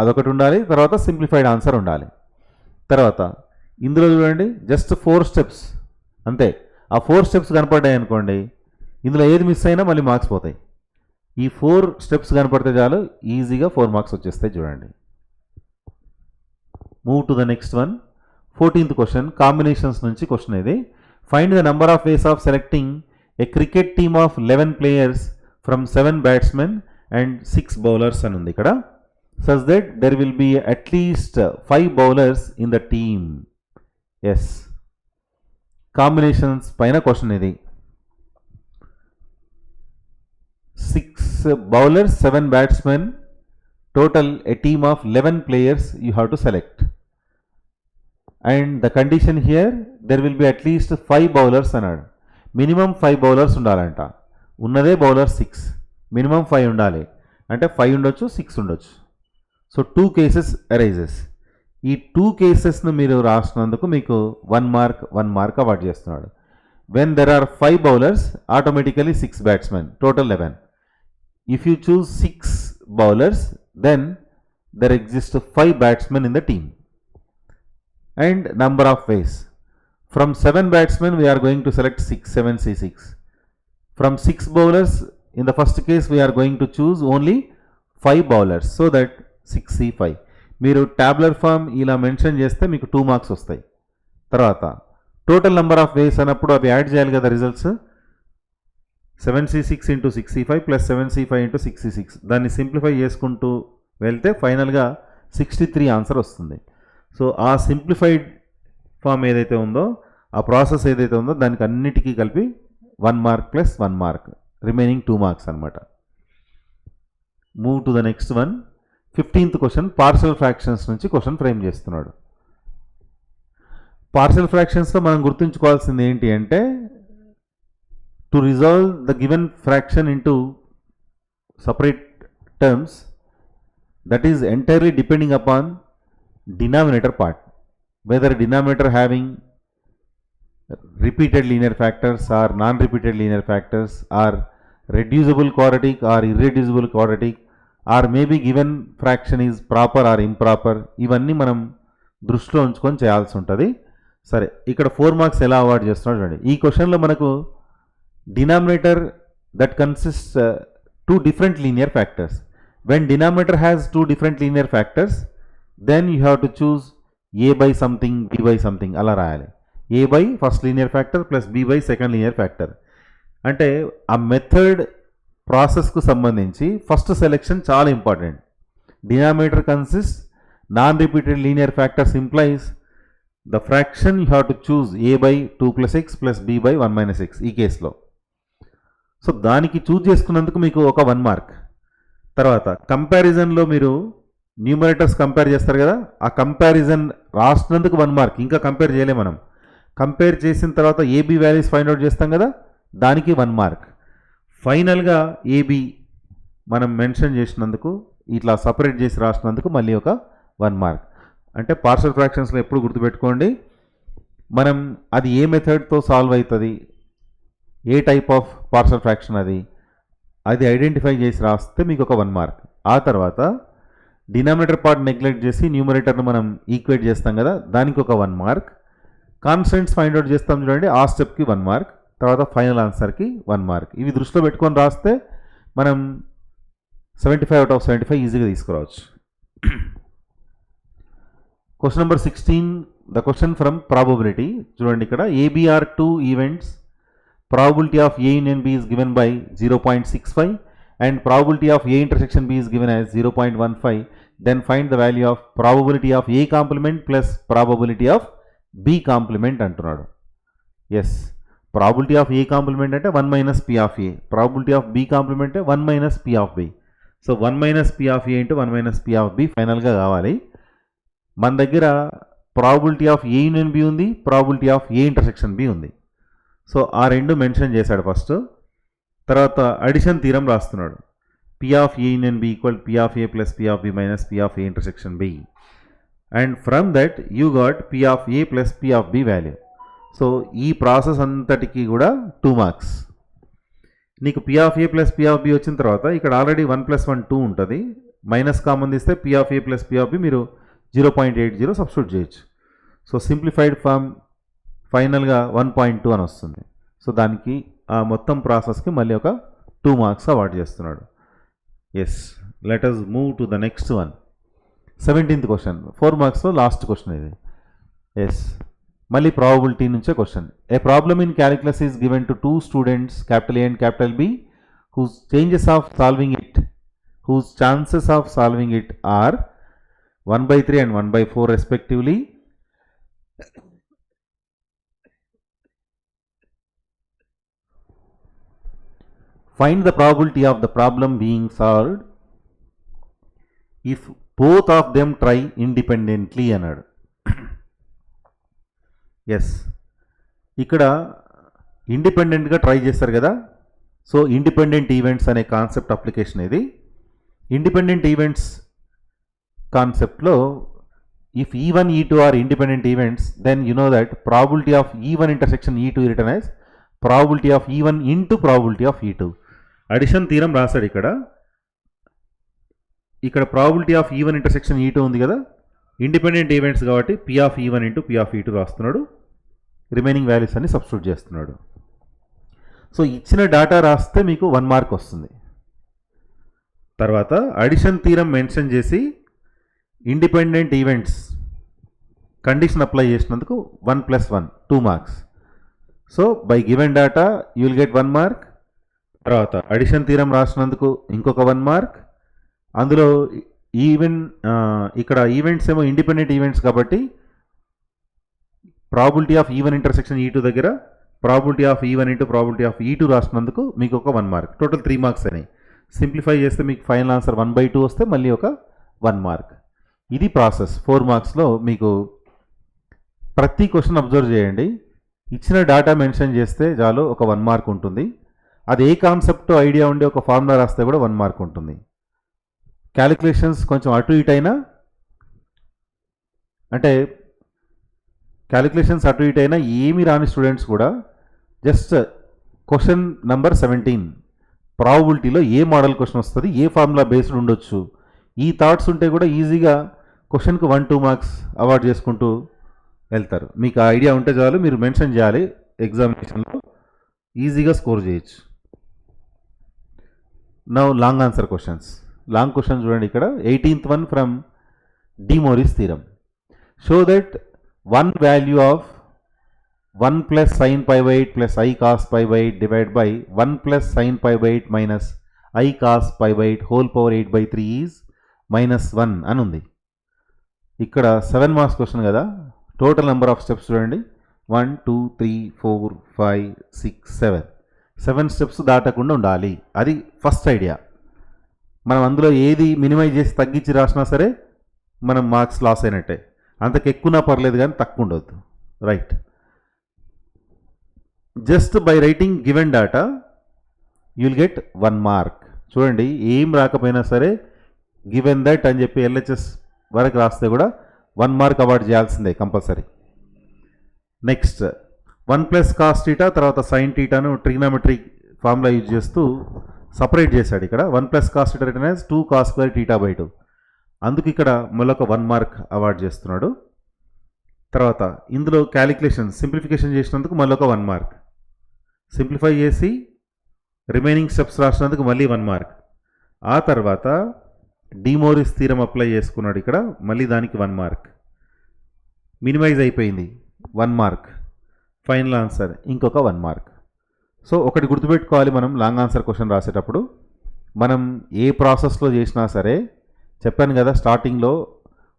అదొకటి ఉండాలి, తర్వాత సింప్లిఫైడ్ ఆన్సర్ ఉండాలి. తర్వాత ఇందులో చూడండి జస్ట్ 4 స్టెప్స్ అంతే. ఆ 4 స్టెప్స్ కనపడ్డాయి అనుకోండి, ఇందులో ఏది మిస్ అయినా మళ్ళీ మార్క్స్ పోతాయి. ఈ 4 స్టెప్స్ కనపడితే చాలు ఈజీగా 4 మార్క్స్ వచ్చేస్తాయి చూడండి. Move to the next one. 14th question, combinations నుంచి క్వశ్చన్ ఇది. Find the number of ways of selecting a cricket team of 11 players from 7 batsmen and 6 bowlers అని ఉంది ఇక్కడ. Such that there will be at least 5 bowlers in the team. Yes, combinations పైన question ఇది. 6 bowlers, 7 batsmen, total a team of 11 players you have to select. And the condition here, there will be at least 5 bowlers అన్నాడు. Minimum 5 bowlers ఉండాలంట. ఉన్నదే bowlers 6, minimum 5 ఉండాలి. అంటే 5 ఉండొచ్చు, 6 ఉండొచ్చు. So 2 cases arises. ఈ 2 కేసెస్ను మీరు రాసినందుకు మీకు 1 మార్క్ అవార్డ్ చేస్తున్నాడు. When there are 5 bowlers, automatically 6 batsmen, total 11. If you choose 6 bowlers, then there exist 5 batsmen in the team. And number of ways. From 7 batsmen, we are going to select 6, 7C6. From 6 bowlers, in the first case, we are going to choose only 5 bowlers, so that 6C5. మీరు టాబ్లర్ form ఇలా mention చేస్తే మీకు 2 marks వస్తాయి. తర్వాత total number of వేస్ అన్నప్పుడు అవి add చేయాలి కదా results. 7C6 into 6C5 plus 7C5 into 6C6. దాన్ని సింప్లిఫై చేసుకుంటూ వెళ్తే ఫైనల్గా 63 ఆన్సర్ వస్తుంది. సో ఆ సింప్లిఫైడ్ ఫామ్ ఏదైతే ఉందో, ఆ ప్రాసెస్ ఏదైతే ఉందో దానికి అన్నిటికీ కలిపి 1 mark plus 1 mark, remaining 2 marks అనమాట. Move to the next one. 15th question, partial fractions నుంచి క్వశ్చన్ ఫ్రేమ్ చేస్తున్నాడు. పార్షల్ ఫ్రాక్షన్స్లో మనం గుర్తుంచుకోవాల్సింది ఏంటి అంటే, to resolve the given fraction into separate terms, that is entirely depending upon denominator part, whether denominator having repeated linear factors or non-repeated linear factors, or reducible quadratic or irreducible quadratic, or maybe given fraction is proper or improper. ఇవన్నీ మనం దృష్టిలో ఉంచుకొని చేయాల్సి ఉంటుంది. సరే, ఇక్కడ 4 marks ఎలా award చేస్తున్నాడు చూడండి. ఈ క్వశ్చన్లో మనకు denominator that consist 2 different linear factors. When denominator has 2 different linear factors, then you have to choose a by something, b by something అలా రాయాలి. a by first linear factor plus b by second linear factor. అంటే ఆ method ప్రాసెస్కు సంబంధించి first selection చాలా important. Denominator consist non repeated linear factors implies the fraction you have to choose a by 2 plus x plus b by 1 minus x ఈ కేసులో. So దానికి choose చేసుకున్నందుకు మీకు ఒక 1 మార్క్. తర్వాత కంపారిజన్లో మీరు న్యూమరేటర్స్ కంపేర్ చేస్తారు కదా, ఆ కంపారిజన్ రాసినందుకు 1 మార్క్. ఇంకా కంపేర్ చేయలేము మనం. కంపేర్ చేసిన తర్వాత ఏబీ వాల్యూస్ ఫైండ్ అవుట్ చేస్తాం కదా, దానికి 1 మార్క్. ఫైనల్గా ఏబీ మనం మెన్షన్ చేసినందుకు ఇట్లా సపరేట్ చేసి రాసినందుకు మళ్ళీ ఒక 1 మార్క్. అంటే పార్షల్ ఫ్రాక్షన్స్లో ఎప్పుడు గుర్తుపెట్టుకోండి, మనం అది ఏ మెథడ్తో సాల్వ్ అవుతుంది, ఏ టైప్ ఆఫ్ పార్షల్ ఫ్రాక్షన్ అది ఐడెంటిఫై చేసి రాస్తే మీకు ఒక 1 మార్క్. ఆ తర్వాత డినామినేటర్ పార్ట్ నెగ్లెక్ట్ చేసి న్యూమరేటర్ను మనం ఈక్వేట్ చేస్తాం కదా, దానికి ఒక 1 మార్క్. కాన్స్టెంట్స్ ఫైండ్ అవుట్ చేస్తాం చూడండి, ఆ స్టెప్కి 1 మార్క్, తర్వాత ఫైనల్ ఆన్సర్కి 1 మార్క్. ఇవి దృష్టిలో పెట్టుకొని రాస్తే మనం 75 out of 75 ఈజీగా తీసుకురావచ్చు. Question number 16, the question from probability. చూడండి ఇక్కడ ABR 2 events, probability of A union B is given by 0.65 and probability of A intersection B is given as 0.15. Then find the value of probability of A complement plus probability of B complement అంటున్నాడు. Yes, probability of A complement అంటే 1 minus P of A, probability of B complement అంటే 1 minus P of B. So 1 minus P of A into 1 minus P of B ఫైనల్గా కావాలి. మన దగ్గర probability of A union B ఉంది, probability of A intersection B ఉంది. So ఆ రెండు mention చేశాడు ఫస్ట్. తర్వాత అడిషన్ థీరం రాస్తున్నాడు, P of A union B equal P of A plus P of B minus P of A intersection B. And from that you got P of A plus P of B value. So ఈ process అంతటికి కూడా 2 marks. నీకు P of A plus P of B వచ్చిన తర్వాత ఇక్కడ already 1 + 1 2 ఉంటుంది, minus common తీస్తే P of A plus P of B మీరు 0.80 సబ్స్టిట్యూట్ చేయొచ్చు. సో సింప్లిఫైడ్ ఫామ్ ఫైనల్గా 1.2 అని వస్తుంది. సో దానికి ఆ మొత్తం ప్రాసెస్కి మళ్ళీ ఒక 2 మార్క్స్ అవార్డ్ చేస్తున్నాడు. Yes, let us move to the next one. 17th question, 4 మార్క్స్లో లాస్ట్ క్వశ్చన్ ఇది. ఎస్, మళ్ళీ ప్రాబబిలిటీ నుంచే question. A problem in calculus is given to 2 students capital A and capital B whose chances of solving it, whose chances of solving it are 1/3 and 1/4 respectively. Find the probability of the problem being solved if both of them try independently అన్నాడు. Yes, ఇక్కడ ఇండిపెండెంట్గా try చేస్తారు కదా, so independent events అనే concept application ఇది. Independent events కాన్సెప్ట్లో if E1, E2 are independent events, then you know that probability of E1 intersection E2 written as probability of E1 into probability of E2. Addition theorem రాశాడు ఇక్కడ. ఇక్కడ probability of E1 intersection E2 ఉంది కదా, independent events కాబట్టి P of E1 into P of E2 రాస్తున్నాడు, remaining values అన్ని substitute చేస్తున్నాడు. So ఇచ్చిన డేటా రాస్తే మీకు 1 మార్క్ వస్తుంది. తర్వాత అడిషన్ థీరం మెన్షన్ చేసి ఇండిపెండెంట్ ఈవెంట్స్ కండిషన్ అప్లై చేసినందుకు 1 + 1 2 marks. So by given data you will get 1 mark. తర్వాత అడిషన్ థీరం రాసినందుకు ఇంకొక 1 మార్క్. అందులో ఇక్కడ ఈవెంట్స్ ఏమో ఇండిపెండెంట్ ఈవెంట్స్ కాబట్టి probability of E1 intersection E2 దగ్గర probability of E1 into probability of E2 రాసినందుకు మీకు ఒక 1 మార్క్. టోటల్ 3 మార్క్స్ అయినాయి. సింప్లిఫై చేస్తే మీకు ఫైనల్ ఆన్సర్ 1/2 వస్తే మళ్ళీ ఒక 1 మార్క్. ఇది ప్రాసెస్. 4 మార్క్స్లో మీకు ప్రతి క్వశ్చన్ అబ్జర్వ్ చేయండి. ఇచ్చిన డేటా మెన్షన్ చేస్తే చాలు ఒక 1 మార్క్ ఉంటుంది. అది ఏ కాన్సెప్ట్ ఐడియా ఉండి ఒక ఫార్ములా రాస్తే కూడా 1 మార్క్ ఉంటుంది. క్యాలిక్యులేషన్స్ కొంచెం అటు ఇటు అయినా, అంటే క్యాలిక్యులేషన్స్ అటు ఇటు అయినా ఏమీ రాని స్టూడెంట్స్ కూడా జస్ట్ క్వశ్చన్ నెంబర్ 17 ప్రాబబిలిటీలో ఏ మోడల్ క్వశ్చన్ వస్తుంది, ఏ ఫార్ములా బేస్డ్ ఉండొచ్చు, ఈ థాట్స్ ఉంటే కూడా ఈజీగా క్వశ్చన్కి 1-2 మార్క్స్ అవార్డ్ చేసుకుంటూ వెళ్తారు. మీకు ఆ ఐడియా ఉంటే చాలు, మీరు మెన్షన్ చేయాలి ఎగ్జామినేషన్లో, ఈజీగా స్కోర్ చేయొచ్చు. Now long answer questions. Long question చూడండి ఇక్కడ. 18th one from De Moivre's theorem. Show that one value of 1 + sin π/8 + I cos π/8 divided by 1 + sin π/8 minus I cos π/8 whole power 8/3 is -1 అని ఉంది. ఇక్కడ 7 marks question కదా. Total number of steps చూడండి, 1 2 3 4 5 6 7 steps దాటకుండా ఉండాలి. అది ఫస్ట్ ఐడియా. మనం అందులో ఏది మినిమైజ్ చేసి తగ్గించి రాసినా సరే మనం మార్క్స్ లాస్ అయినట్టే. అంతకు ఎక్కువనా పర్లేదు కానీ తక్కువ ఉండొద్దు. Right, just by writing given data you will get 1 mark. చూడండి, ఏం రాకపోయినా సరే గివెన్ దట్ అని చెప్పి ఎల్హెచ్ఎస్ వరకు రాస్తే కూడా 1 మార్క్ అవార్డ్ చేయాల్సిందే కంపల్సరీ. నెక్స్ట్ 1 + cos θ తర్వాత sin θను ట్రిగ్నామెట్రీ ఫార్ములా యూజ్ చేస్తూ సపరేట్ చేశాడు. ఇక్కడ 1 + cos θ రిటర్న్ యాజ్ 2 cos² θ/2. అందుకు ఇక్కడ మళ్ళొక 1 మార్క్ అవార్డ్ చేస్తున్నాడు. తర్వాత ఇందులో క్యాలిక్యులేషన్ సింప్లిఫికేషన్ చేసినందుకు మళ్ళొక 1 మార్క్, సింప్లిఫై చేసి రిమైనింగ్ స్టెప్స్ రాసినందుకు మళ్ళీ 1 మార్క్. ఆ తర్వాత డిమోరిస్ థీరం అప్లై చేసుకున్నాడు ఇక్కడ, మళ్ళీ దానికి 1 మార్క్. మినిమైజ్ అయిపోయింది 1 మార్క్. ఫైనల్ ఆన్సర్ ఇంకొక 1 మార్క్. సో ఒకటి గుర్తుపెట్టుకోవాలి, మనం లాంగ్ ఆన్సర్ క్వశ్చన్ రాసేటప్పుడు మనం ఏ ప్రాసెస్లో చేసినా సరే, చెప్పాను కదా స్టార్టింగ్లో,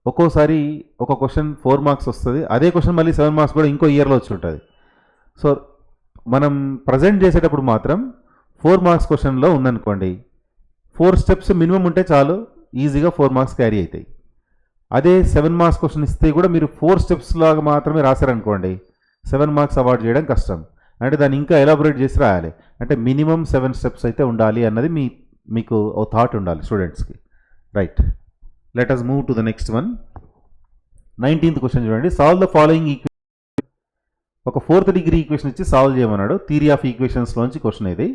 ఒక్కోసారి ఒక క్వశ్చన్ 4 మార్క్స్ వస్తుంది, అదే క్వశ్చన్ మళ్ళీ 7 మార్క్స్ కూడా ఇంకో ఇయర్లో వచ్చి ఉంటుంది. సో మనం ప్రజెంట్ చేసేటప్పుడు మాత్రం 4 మార్క్స్ క్వశ్చన్లో ఉందనుకోండి, 4 స్టెప్స్ మినిమం ఉంటే చాలు, ఈజీగా 4 మార్క్స్ క్యారీ అవుతాయి. అదే 7 మార్క్స్ క్వశ్చన్ ఇస్తే కూడా మీరు 4 స్టెప్స్ లాగా మాత్రమే రాశారనుకోండి, 7 మార్క్స్ అవార్డ్ చేయడం కష్టం. అంటే దాన్ని ఇంకా ఎలాబొరేట్ చేసి రాయాలి. అంటే మినిమం 7 స్టెప్స్ అయితే ఉండాలి అన్నది మీకు ఓ థాట్ ఉండాలి స్టూడెంట్స్కి. Right, let us move to the next one. 19th question చూడండి. Solve the following equation. ఒక 4th డిగ్రీ ఈక్వేషన్ ఇచ్చి సాల్వ్ చేయమన్నాడు. థియరీ ఆఫ్ ఈక్వేషన్స్లోంచి క్వశ్చన్ ఇది.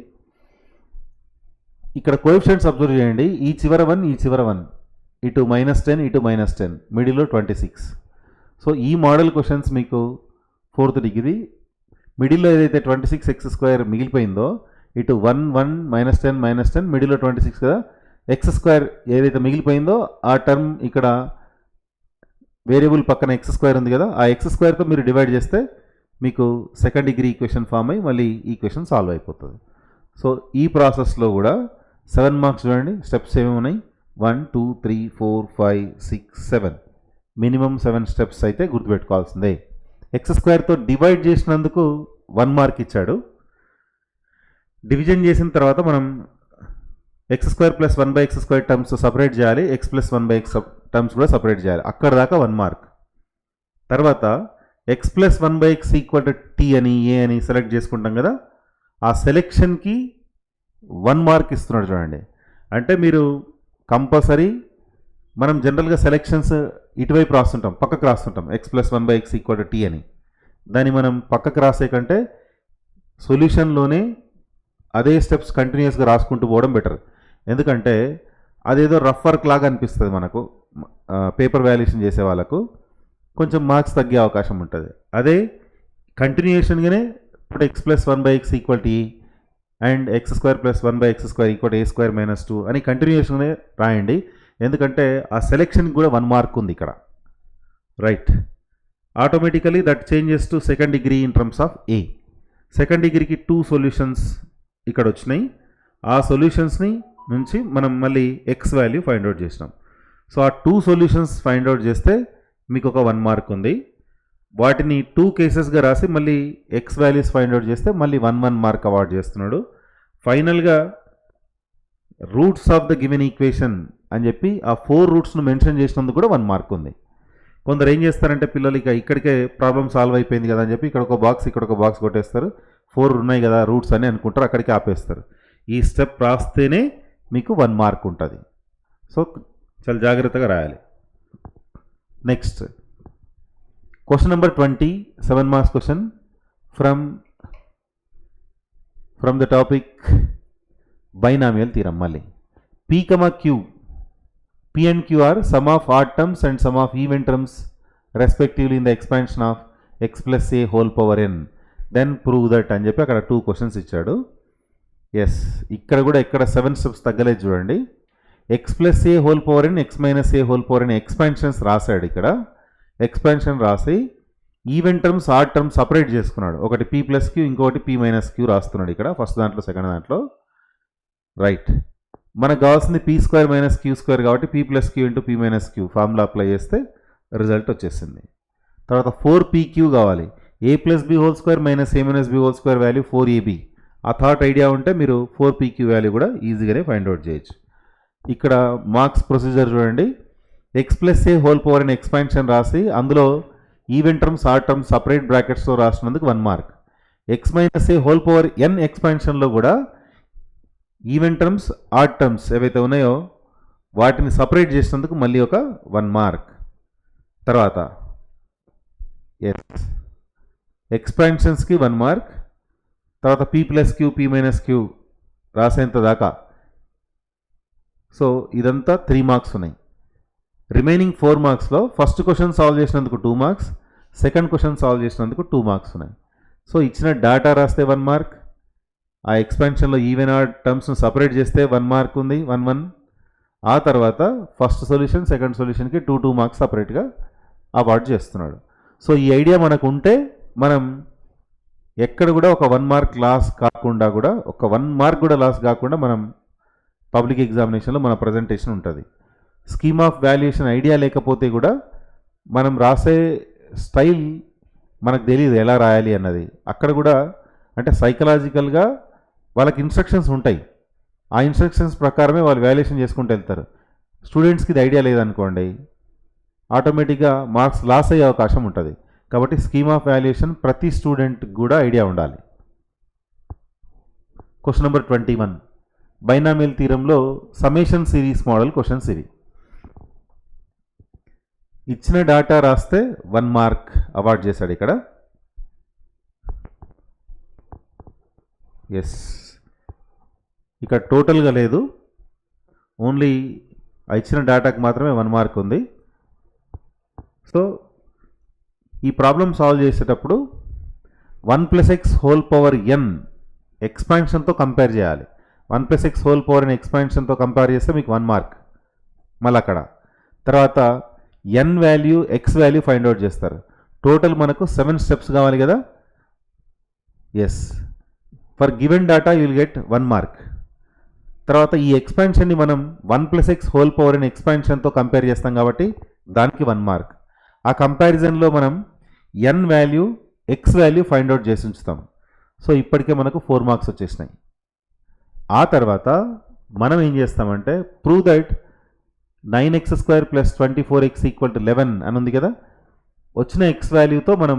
ఇక్కడ కోఎఫిషియంట్స్ అబ్జర్వ్ చేయండి. ఈ చివర 1, ఈ చివర 1, ఇటు -10, ఇటు -10, మిడిల్లో 26. సో ఈ మోడల్ క్వశ్చన్స్ మీకు 4th డిగ్రీ, మిడిల్లో ఏదైతే 26x² మిగిలిపోయిందో, ఇటు 1, 1, -10, -10, మిడిల్లో 26 కదా, x² ఏదైతే మిగిలిపోయిందో ఆ టర్మ్ ఇక్కడ వేరియబుల్ పక్కన x² ఉంది కదా, ఆ x²తో మీరు డివైడ్ చేస్తే మీకు 2nd డిగ్రీ ఈక్వేషన్ ఫామ్ అయ్యి మళ్ళీ ఈక్వేషన్ సాల్వ్ అయిపోతుంది. సో ఈ ప్రాసెస్లో కూడా 7 మార్క్స్ చూడండి. స్టెప్స్ ఏమేమి ఉన్నాయి? 1, 2, 3, 4, 5, 6, 7, మినిమం 7 స్టెప్స్ అయితే గుర్తుపెట్టుకోవాల్సిందే. x² డివైడ్ చేసినందుకు 1 మార్క్ ఇచ్చాడు. డివిజన్ చేసిన తర్వాత మనం x² + 1/x² టర్మ్స్ సపరేట్ చేయాలి, x + 1/x టర్మ్స్ కూడా సపరేట్ చేయాలి. అక్కడ దాకా 1 మార్క్. తర్వాత x + 1/x = t అని ఏ అని సెలెక్ట్ చేసుకుంటాం కదా, ఆ సెలెక్షన్కి 1 మార్క్ ఇస్తున్నాడు చూడండి. అంటే మీరు కంపల్సరీ, మనం జనరల్గా సెలెక్షన్స్ ఇటువైపు రాస్తుంటాం, పక్కకు రాస్తుంటాం, x + 1/x = t అని. దాన్ని మనం పక్కకు రాసే కంటే సొల్యూషన్లోనే అదే స్టెప్స్ కంటిన్యూస్గా రాసుకుంటూ పోవడం బెటర్. ఎందుకంటే అదేదో రఫ్ వర్క్ లాగా అనిపిస్తుంది మనకు, పేపర్ వాల్యుయేషన్ చేసే వాళ్ళకు కొంచెం మార్క్స్ తగ్గే అవకాశం ఉంటుంది. అదే కంటిన్యూషన్గానే ఇప్పుడు x + 1/x = e and x² + 1/x² = a² - 2 అని కంటిన్యూషన్గానే రాయండి. ఎందుకంటే ఆ సెలెక్షన్కి కూడా 1 మార్క్ ఉంది ఇక్కడ. Right, automatically that changes to 2nd degree in terms of A. 2nd డిగ్రీకి 2 సొల్యూషన్స్ ఇక్కడ వచ్చినాయి. ఆ సొల్యూషన్స్ని నుంచి మనం మళ్ళీ x వాల్యూ ఫైండ్ అవుట్ చేసినాం. సో ఆ 2 సొల్యూషన్స్ ఫైండ్ అవుట్ చేస్తే మీకు ఒక 1 మార్క్ ఉంది. వాటిని 2 కేసెస్గా రాసి మళ్ళీ x వాల్యూస్ ఫైండ్ అవుట్ చేస్తే మళ్ళీ 1 మార్క్ అవార్డ్ చేస్తున్నాడు. ఫైనల్గా roots of the given equation అని చెప్పి ఆ 4 రూట్స్ను మెన్షన్ చేసినందుకు కూడా 1 మార్క్ ఉంది. కొందరు ఏం చేస్తారంటే పిల్లలు ఇక్కడికే ప్రాబ్లమ్ సాల్వ్ అయిపోయింది కదా అని చెప్పి ఇక్కడ ఒక బాక్స్, ఇక్కడ ఒక బాక్స్ కొట్టేస్తారు. 4 ఉన్నాయి కదా రూట్స్ అని అనుకుంటారు, అక్కడికి ఆపేస్తారు. ఈ స్టెప్ రాస్తేనే మీకు 1 మార్క్ ఉంటుంది. సో చాలా జాగ్రత్తగా రాయాలి. Next question number 20, 7 marks question from the topic binomial theorem. మళ్ళీ p, q, p and q are sum of odd terms and sum of even terms respectively in the expansion of x + a whole power n, then prove that అని చెప్పి అక్కడ 2 questions ఇచ్చాడు. Yes, ఇక్కడ కూడా ఇక్కడ 7 steps తగ్గలేదు చూడండి. x + a whole power n, x - a whole power n expansions రాశాడు. ఇక్కడ ఎక్స్పాన్షన్ రాసి even terms, odd terms separate చేసుకున్నాడు. ఒకటి p + q, ఇంకొకటి p - q రాస్తున్నాడు ఇక్కడ ఫస్ట్ దాంట్లో, సెకండ్ దాంట్లో. రైట్, మనకు కావాల్సింది p² - q² కాబట్టి p + q × p - q formula apply చేస్తే రిజల్ట్ వచ్చేసింది. తర్వాత 4pq కావాలి. a + b² - a - b² value 4ab. ఆ థాట్ ఐడియా ఉంటే మీరు 4pq వాల్యూ కూడా ఈజీగానే ఫైండ్ అవుట్ చేయొచ్చు. ఇక్కడ మార్క్స్ ప్రొసీజర్ చూడండి. x + a whole power n expansion రాసి అందులో even terms, odd terms separate బ్రాకెట్స్తో రాసినందుకు 1 mark. x - a whole power n ఎక్స్పాన్షన్లో కూడా ఈవెన్ టర్మ్స్, ఆడ్ టర్మ్స్ ఏవైతే ఉన్నాయో వాటిని సపరేట్ చేసినందుకు మళ్ళీ ఒక 1 మార్క్. తర్వాత ఎస్ ఎక్స్పాన్షన్స్కి 1 మార్క్. తర్వాత P+Q P-Q రాసేంత దాకా. సో ఇదంతా 3 మార్క్స్ ఉన్నాయి. రిమైనింగ్ 4 మార్క్స్లో ఫస్ట్ క్వశ్చన్ సాల్వ్ చేసినందుకు 2 మార్క్స్, సెకండ్ క్వశ్చన్ సాల్వ్ చేసినందుకు 2 మార్క్స్ ఉన్నాయి. సో ఇచ్చిన డేటా రాస్తే 1 మార్క్, ఆ ఎక్స్పాన్షన్లో ఈవెన్ ఆడ్ టర్మ్స్ను సపరేట్ చేస్తే 1 మార్క్ ఉంది, 1 ఆ తర్వాత ఫస్ట్ సొల్యూషన్ సెకండ్ సొల్యూషన్కి 2 మార్క్స్ సపరేట్గా అవార్డ్ చేస్తున్నాడు. సో ఈ ఐడియా మనకు ఉంటే మనం ఎక్కడ కూడా ఒక 1 మార్క్ లాస్ కాకుండా కూడా ఒక 1 మార్క్ కూడా లాస్ కాకుండా మనం పబ్లిక్ ఎగ్జామినేషన్లో మన ప్రజెంటేషన్ ఉంటుంది. స్కీమ్ ఆఫ్ వాల్యుయేషన్ ఐడియా లేకపోతే కూడా మనం రాసే స్టైల్ మనకు తెలియదు ఎలా రాయాలి అన్నది. అక్కడ కూడా అంటే సైకలాజికల్గా వాళ్ళకి ఇన్స్ట్రక్షన్స్ ఉంటాయి, ఆ ఇన్స్ట్రక్షన్స్ ప్రకారమే వాళ్ళు వాల్యుయేషన్ చేసుకుంటూ వెళ్తారు. స్టూడెంట్స్కి ఇది ఐడియా లేదనుకోండి, ఆటోమేటిక్గా మార్క్స్ లాస్ అయ్యే అవకాశం ఉంటుంది. కాబట్టి స్కీమ్ ఆఫ్ వాల్యుయేషన్ ప్రతి స్టూడెంట్కి కూడా ఐడియా ఉండాలి. క్వశ్చన్ నెంబర్ 21 బైనామియల్ థీరంలో సమ్మేషన్ సిరీస్ మోడల్ క్వశ్చన్స్ ఇవి. ఇచ్చిన డేటా రాస్తే 1 మార్క్ అవార్డ్ చేశాడు ఇక్కడ. ఎస్ ఇక్కడ టోటల్గా లేదు, ఓన్లీ ఇచ్చిన డేటాకి మాత్రమే 1 మార్క్ ఉంది. సో ఈ ప్రాబ్లం సాల్వ్ చేసేటప్పుడు 1+x⁴n ఎక్స్పాన్షన్తో కంపేర్ చేయాలి. 1+x⁴n ఎక్స్పాన్షన్తో కంపేర్ చేస్తే మీకు 1 మార్క్. మళ్ళీ అక్కడ తర్వాత n value x value find out చేస్తారు. టోటల్ మనకు 7 స్టెప్స్ కావాలి కదా. Yes for given data you will get 1 mark. తర్వాత ఈ ఎక్స్పాన్షన్ని మనం 1+x⁴n ఎక్స్పాన్షన్తో కంపేర్ చేస్తాం కాబట్టి దానికి 1 మార్క్. ఆ కంపారిజన్లో మనం n value x value find out చేసి ఉంచుతాం. సో ఇప్పటికే మనకు 4 మార్క్స్ వచ్చేసినాయి. ఆ తర్వాత మనం ఏం చేస్తామంటే ప్రూవ్ దట్ 9x² + 24x = 11 అని ఉంది కదా, వచ్చిన x వాల్యూతో మనం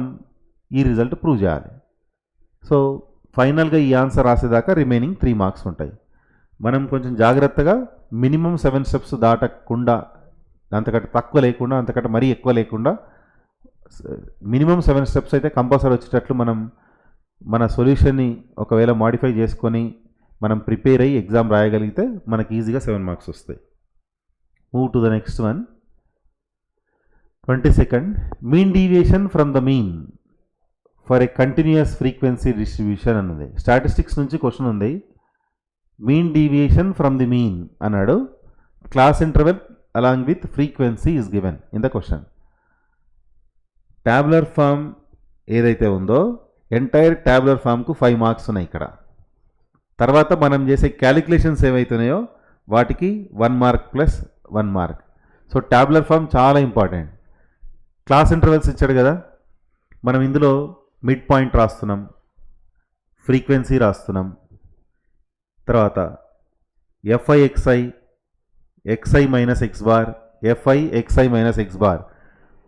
ఈ రిజల్ట్ ప్రూవ్ చేయాలి. సో ఫైనల్గా ఈ ఆన్సర్ రాసేదాకా రిమైనింగ్ 3 మార్క్స్ ఉంటాయి. మనం కొంచెం జాగ్రత్తగా మినిమం 7 స్టెప్స్ దాటకుండా, అంతకంటే తక్కువ లేకుండా, అంతకంటే మరీ ఎక్కువ లేకుండా మినిమం 7 స్టెప్స్ అయితే కంపల్సరీ వచ్చేటట్లు మనం మన సొల్యూషన్ని ఒకవేళ మాడిఫై చేసుకొని మనం ప్రిపేర్ అయ్యి ఎగ్జామ్ రాయగలిగితే మనకి ఈజీగా 7 మార్క్స్ వస్తాయి. Move to the next one. 22nd mean deviation from the mean for a continuous frequency distribution అన్నది. స్టాటిస్టిక్స్ నుంచి క్వశ్చన్ ఉంది. Mean deviation from the mean అన్నాడు. Class interval along with frequency is given in the question. Tabular form ఏదైతే ఉందో entire tabular ఫామ్కు 5 marks ఉన్నాయి ఇక్కడ. తర్వాత మనం చేసే క్యాలిక్యులేషన్స్ ఏవైతున్నాయో వాటికి 1 mark plus 1 mark. So tabular form చాలా ఇంపార్టెంట్. క్లాస్ ఇంటర్వెల్స్ ఇచ్చాడు కదా, మనం ఇందులో మిడ్ పాయింట్ రాస్తున్నాం, ఫ్రీక్వెన్సీ రాస్తున్నాం, తర్వాత FI XI XI minus X bar FI XI minus X bar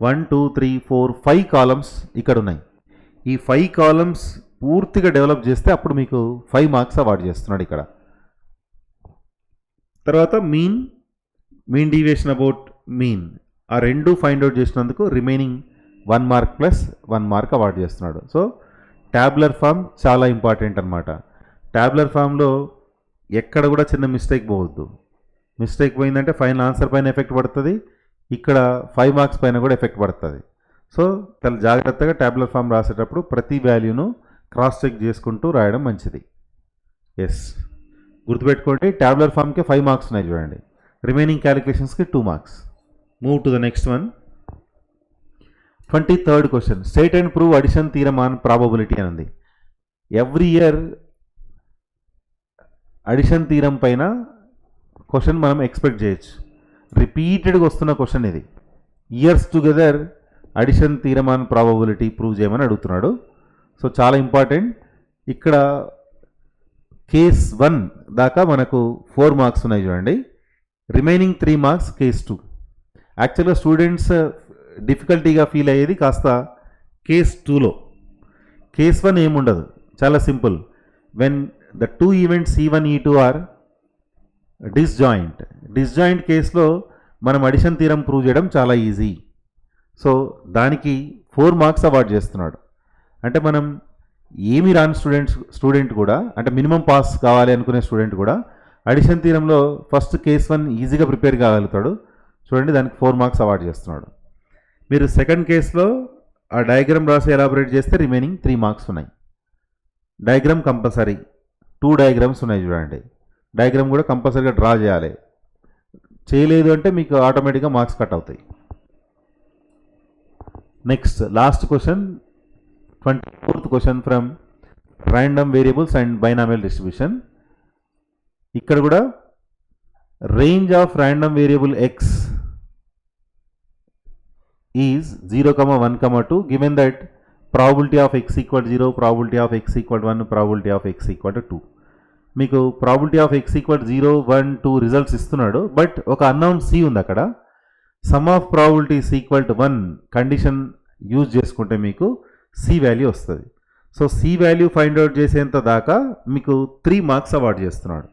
1 2 3 4 5 columns ఇక్కడ ఉన్నాయి. ఈ 5 కాలమ్స్ పూర్తిగా డెవలప్ చేస్తే అప్పుడు మీకు 5 మార్క్స్ అవార్డ్ చేస్తున్నాడు ఇక్కడ. తర్వాత మీన్ డీవియేషన్ అబౌట్ మీన్, ఆ రెండు ఫైండ్ అవుట్ చేసినందుకు remaining 1 mark plus 1 mark award చేస్తున్నాడు. సో ట్యాబులర్ ఫామ్ చాలా ఇంపార్టెంట్ అనమాట. ట్యాబులర్ ఫామ్లో ఎక్కడ కూడా చిన్న మిస్టేక్ పోవద్దు. మిస్టేక్ పోయిందంటే ఫైనల్ ఆన్సర్ పైన ఎఫెక్ట్ పడుతుంది, ఇక్కడ 5 మార్క్స్ పైన కూడా ఎఫెక్ట్ పడుతుంది. సో చాలా జాగ్రత్తగా ట్యాబులర్ ఫామ్ రాసేటప్పుడు ప్రతి వాల్యూను క్రాస్ చెక్ చేసుకుంటూ రాయడం మంచిది. ఎస్ గుర్తుపెట్టుకోండి, ట్యాబులర్ ఫామ్కి 5 మార్క్స్ ఉన్నాయి చూడండి, రిమైనింగ్ క్యాలిక్యులేషన్స్కి 2 marks. Move to the next one. 23rd question. State and prove addition theorem on probability అని ఉంది. ఎవ్రీ ఇయర్ అడిషన్ థీరం పైన క్వశ్చన్ మనం ఎక్స్పెక్ట్ చేయొచ్చు. రిపీటెడ్గా వస్తున్న క్వశ్చన్ ఇది. Years together addition theorem on probability prove చేయమని అడుగుతున్నాడు. సో చాలా ఇంపార్టెంట్. ఇక్కడ కేస్ 1 దాకా మనకు 4 మార్క్స్ ఉన్నాయి చూడండి, రిమైనింగ్ 3 మార్క్స్ కేస్ 2. యాక్చువల్గా స్టూడెంట్స్ డిఫికల్టీగా ఫీల్ అయ్యేది కాస్త కేస్ 2లో. కేస్ 1 ఏముండదు, చాలా simple. When the 2 events E1 E2 are disjoint కేసులో మనం అడిషన్ థీరం ప్రూవ్ చేయడం చాలా ఈజీ. సో దానికి 4 మార్క్స్ అవార్డ్ చేస్తున్నాడు. అంటే మనం ఏమి రాని స్టూడెంట్ కూడా, అంటే మినిమం పాస్ కావాలి అనుకునే స్టూడెంట్ కూడా అడిషన్ థీరంలో ఫస్ట్ కేస్ 1 ఈజీగా ప్రిపేర్ కాగలుగుతాడు. చూడండి, దానికి 4 మార్క్స్ అవార్డ్ చేస్తున్నాడు. మీరు సెకండ్ కేసులో ఆ డయాగ్రామ్ రాసి ఎలాబొరేట్ చేస్తే రిమైనింగ్ 3 మార్క్స్ ఉన్నాయి. డయాగ్రామ్ కంపల్సరీ 2 డయాగ్రామ్స్ ఉన్నాయి చూడండి. డయాగ్రామ్ కూడా కంపల్సరీగా డ్రా చేయాలి. చేయలేదు అంటే మీకు ఆటోమేటిక్గా మార్క్స్ కట్ అవుతాయి. Next last question, 24th question from random variables and binomial distribution. ఇక్కడ కూడా range of random variable X is 0, 1, 2 given that probability of x equal to 0, probability of x equal to 1, probability of x equal to 2. మీకు probability of x equal 0, 1, 2 results ఇస్తున్నాడు. But ఒక unknown c ఉంది అక్కడ. Some of probabilities equal to 1 condition use చేసుకుంటే మీకు c value వస్తుంది. So c value find out చేసేంత దాకా మీకు 3 మార్క్స్ అవార్డ్ చేస్తున్నాడు.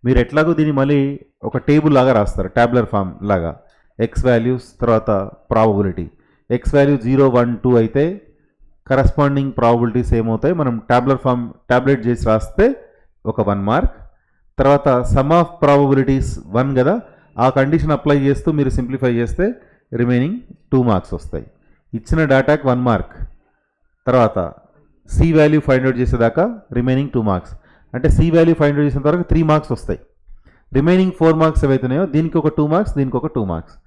మీరు ఎట్లాగో దీన్ని మళ్ళీ ఒక టేబుల్ లాగా రాస్తారు, ట్యాబులర్ ఫామ్ లాగా. ఎక్స్ వాల్యూస్ తర్వాత ప్రాబబిలిటీ. ఎక్స్ వాల్యూ 0, 1, 2 అయితే కరస్పాండింగ్ ప్రాబబిలిటీస్ ఏమవుతాయి, మనం ట్యాబ్లెట్ చేసి రాస్తే ఒక 1 మార్క్. తర్వాత సమ్ ఆఫ్ ప్రాబబిలిటీస్ 1 కదా, ఆ కండిషన్ అప్లై చేస్తూ మీరు సింప్లిఫై చేస్తే రిమైనింగ్ 2 మార్క్స్ వస్తాయి. ఇచ్చిన డేటాకి 1 మార్క్. తర్వాత సి వాల్యూ ఫైండ్ అవుట్ చేసేదాకా రిమైనింగ్ 2 మార్క్స్. అంటే సి వాల్యూ ఫైండ్ అవుట్ చేసేంత వరకు 3 మార్క్స్ వస్తాయి. రిమైనింగ్ 4 మార్క్స్ ఏవైతున్నాయో దీనికి ఒక 2 మార్క్స్, దీనికి ఒక 2 marks.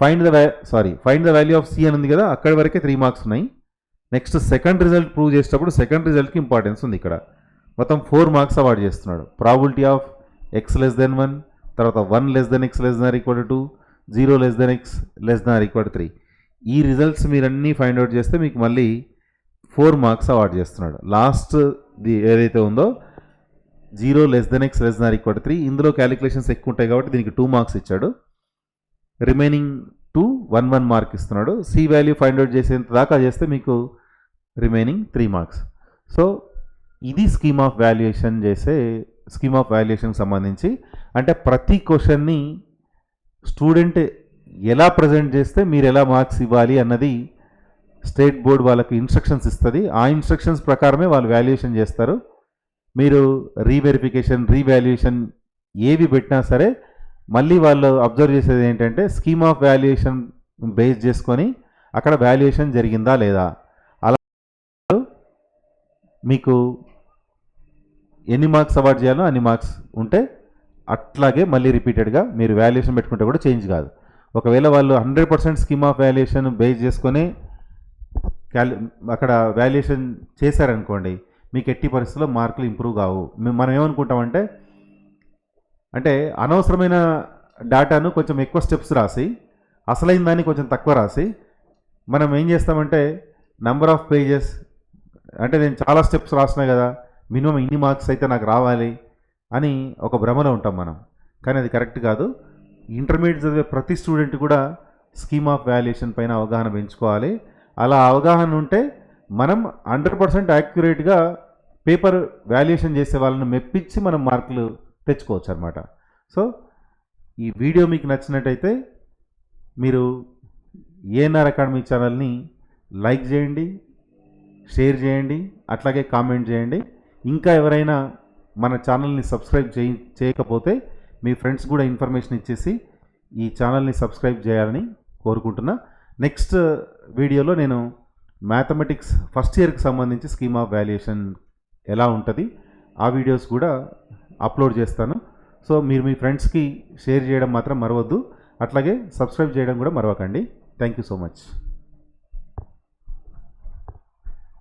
Find the value of C అని ఉంది కదా, అక్కడి వరకే 3 మార్క్స్ ఉన్నాయి. నెక్స్ట్ సెకండ్ రిజల్ట్ ప్రూవ్ చేసేటప్పుడు సెకండ్ రిజల్ట్కి ఇంపార్టెన్స్ ఉంది. ఇక్కడ మొత్తం 4 మార్క్స్ అవార్డ్ చేస్తున్నాడు. Probability of x less than 1, తర్వాత 1 less than x less than or equal to 2, 0 less than x less than or equal to 3. ఈ రిజల్ట్స్ మీరన్నీ ఫైండ్ అవుట్ చేస్తే మీకు మళ్ళీ 4 మార్క్స్ అవార్డ్ చేస్తున్నాడు. లాస్ట్ ఏదైతే ఉందో 0 less than x less than or equal to 3, ఇందులో calculations ఎక్కువ ఉంటాయి కాబట్టి దీనికి 2 మార్క్స్ ఇచ్చాడు. రిమైనింగ్ 2 1 మార్క్ ఇస్తున్నాడు. సి వాల్యూ ఫైండ్ అవుట్ చేసేంత దాకా చేస్తే మీకు రిమైనింగ్ 3 మార్క్స్. సో ఇది స్కీమ్ ఆఫ్ వాల్యుయేషన్కి సంబంధించి. అంటే ప్రతి క్వశ్చన్ని స్టూడెంట్ ఎలా ప్రజెంట్ చేస్తే మీరు ఎలా మార్క్స్ ఇవ్వాలి అన్నది స్టేట్ బోర్డ్ వాళ్ళకి ఇన్స్ట్రక్షన్స్ ఇస్తుంది. ఆ ఇన్స్ట్రక్షన్స్ ప్రకారమే వాళ్ళు వాల్యుయేషన్ చేస్తారు. మీరు రీవాల్యుయేషన్ ఏవి పెట్టినా సరే మళ్ళీ వాళ్ళు అబ్జర్వ్ చేసేది ఏంటంటే స్కీమ్ ఆఫ్ వాల్యుయేషన్ బేస్ చేసుకొని అక్కడ వాల్యుయేషన్ జరిగిందా లేదా, అలా మీకు ఎన్ని మార్క్స్ అవార్డ్ చేయాలో అన్ని మార్క్స్ ఉంటే అట్లాగే మళ్ళీ రిపీటెడ్గా మీరు వాల్యుయేషన్ పెట్టుకుంటే కూడా చేంజ్ కాదు. ఒకవేళ వాళ్ళు 100% స్కీమ్ ఆఫ్ వాల్యుయేషన్ బేస్ చేసుకొని అక్కడ వాల్యుయేషన్ చేశారనుకోండి, మీకు ఎట్టి పరిస్థితుల్లో మార్కులు ఇంప్రూవ్ కావు. మనం ఏమనుకుంటామంటే అంటే అనవసరమైన డేటాను కొంచెం ఎక్కువ స్టెప్స్ రాసి అసలైన దాన్ని కొంచెం తక్కువ రాసి మనం ఏం చేస్తామంటే నెంబర్ ఆఫ్ పేజెస్ అంటే నేను చాలా స్టెప్స్ రాసినా కదా, మినిమం ఇన్ని మార్క్స్ అయితే నాకు రావాలి అని ఒక భ్రమలో ఉంటాం మనం. కానీ అది కరెక్ట్ కాదు. ఇంటర్మీడియట్ చదివే ప్రతి స్టూడెంట్ కూడా స్కీమ్ ఆఫ్ వాల్యుయేషన్ పైన అవగాహన పెంచుకోవాలి. అలా అవగాహన ఉంటే మనం 100% యాక్యురేట్గా పేపర్ వాల్యుయేషన్ చేసే వాళ్ళని మెప్పించి మనం మార్కులు తెచ్చుకోవచ్చు అనమాట. సో ఈ వీడియో మీకు నచ్చినట్టయితే మీరు ఏఎన్ఆర్ అకాడమీ ఛానల్ని లైక్ చేయండి, షేర్ చేయండి, అట్లాగే కామెంట్ చేయండి. ఇంకా ఎవరైనా మన ఛానల్ని సబ్స్క్రైబ్ చేయకపోతే మీ ఫ్రెండ్స్ కూడా ఇన్ఫర్మేషన్ ఇచ్చేసి ఈ ఛానల్ని సబ్స్క్రైబ్ చేయాలని కోరుకుంటున్నా. నెక్స్ట్ వీడియోలో నేను మ్యాథమెటిక్స్ ఫస్ట్ ఇయర్కి సంబంధించి స్కీమ్ ఆఫ్ వాల్యుయేషన్ ఎలా ఉంటుంది ఆ వీడియోస్ కూడా అప్లోడ్ చేస్తాను. సో మీరు మీ ఫ్రెండ్స్కి షేర్ చేయడం మాత్రం మరవద్దు, అట్లాగే సబ్స్క్రైబ్ చేయడం కూడా మరవకండి. Thank you so much.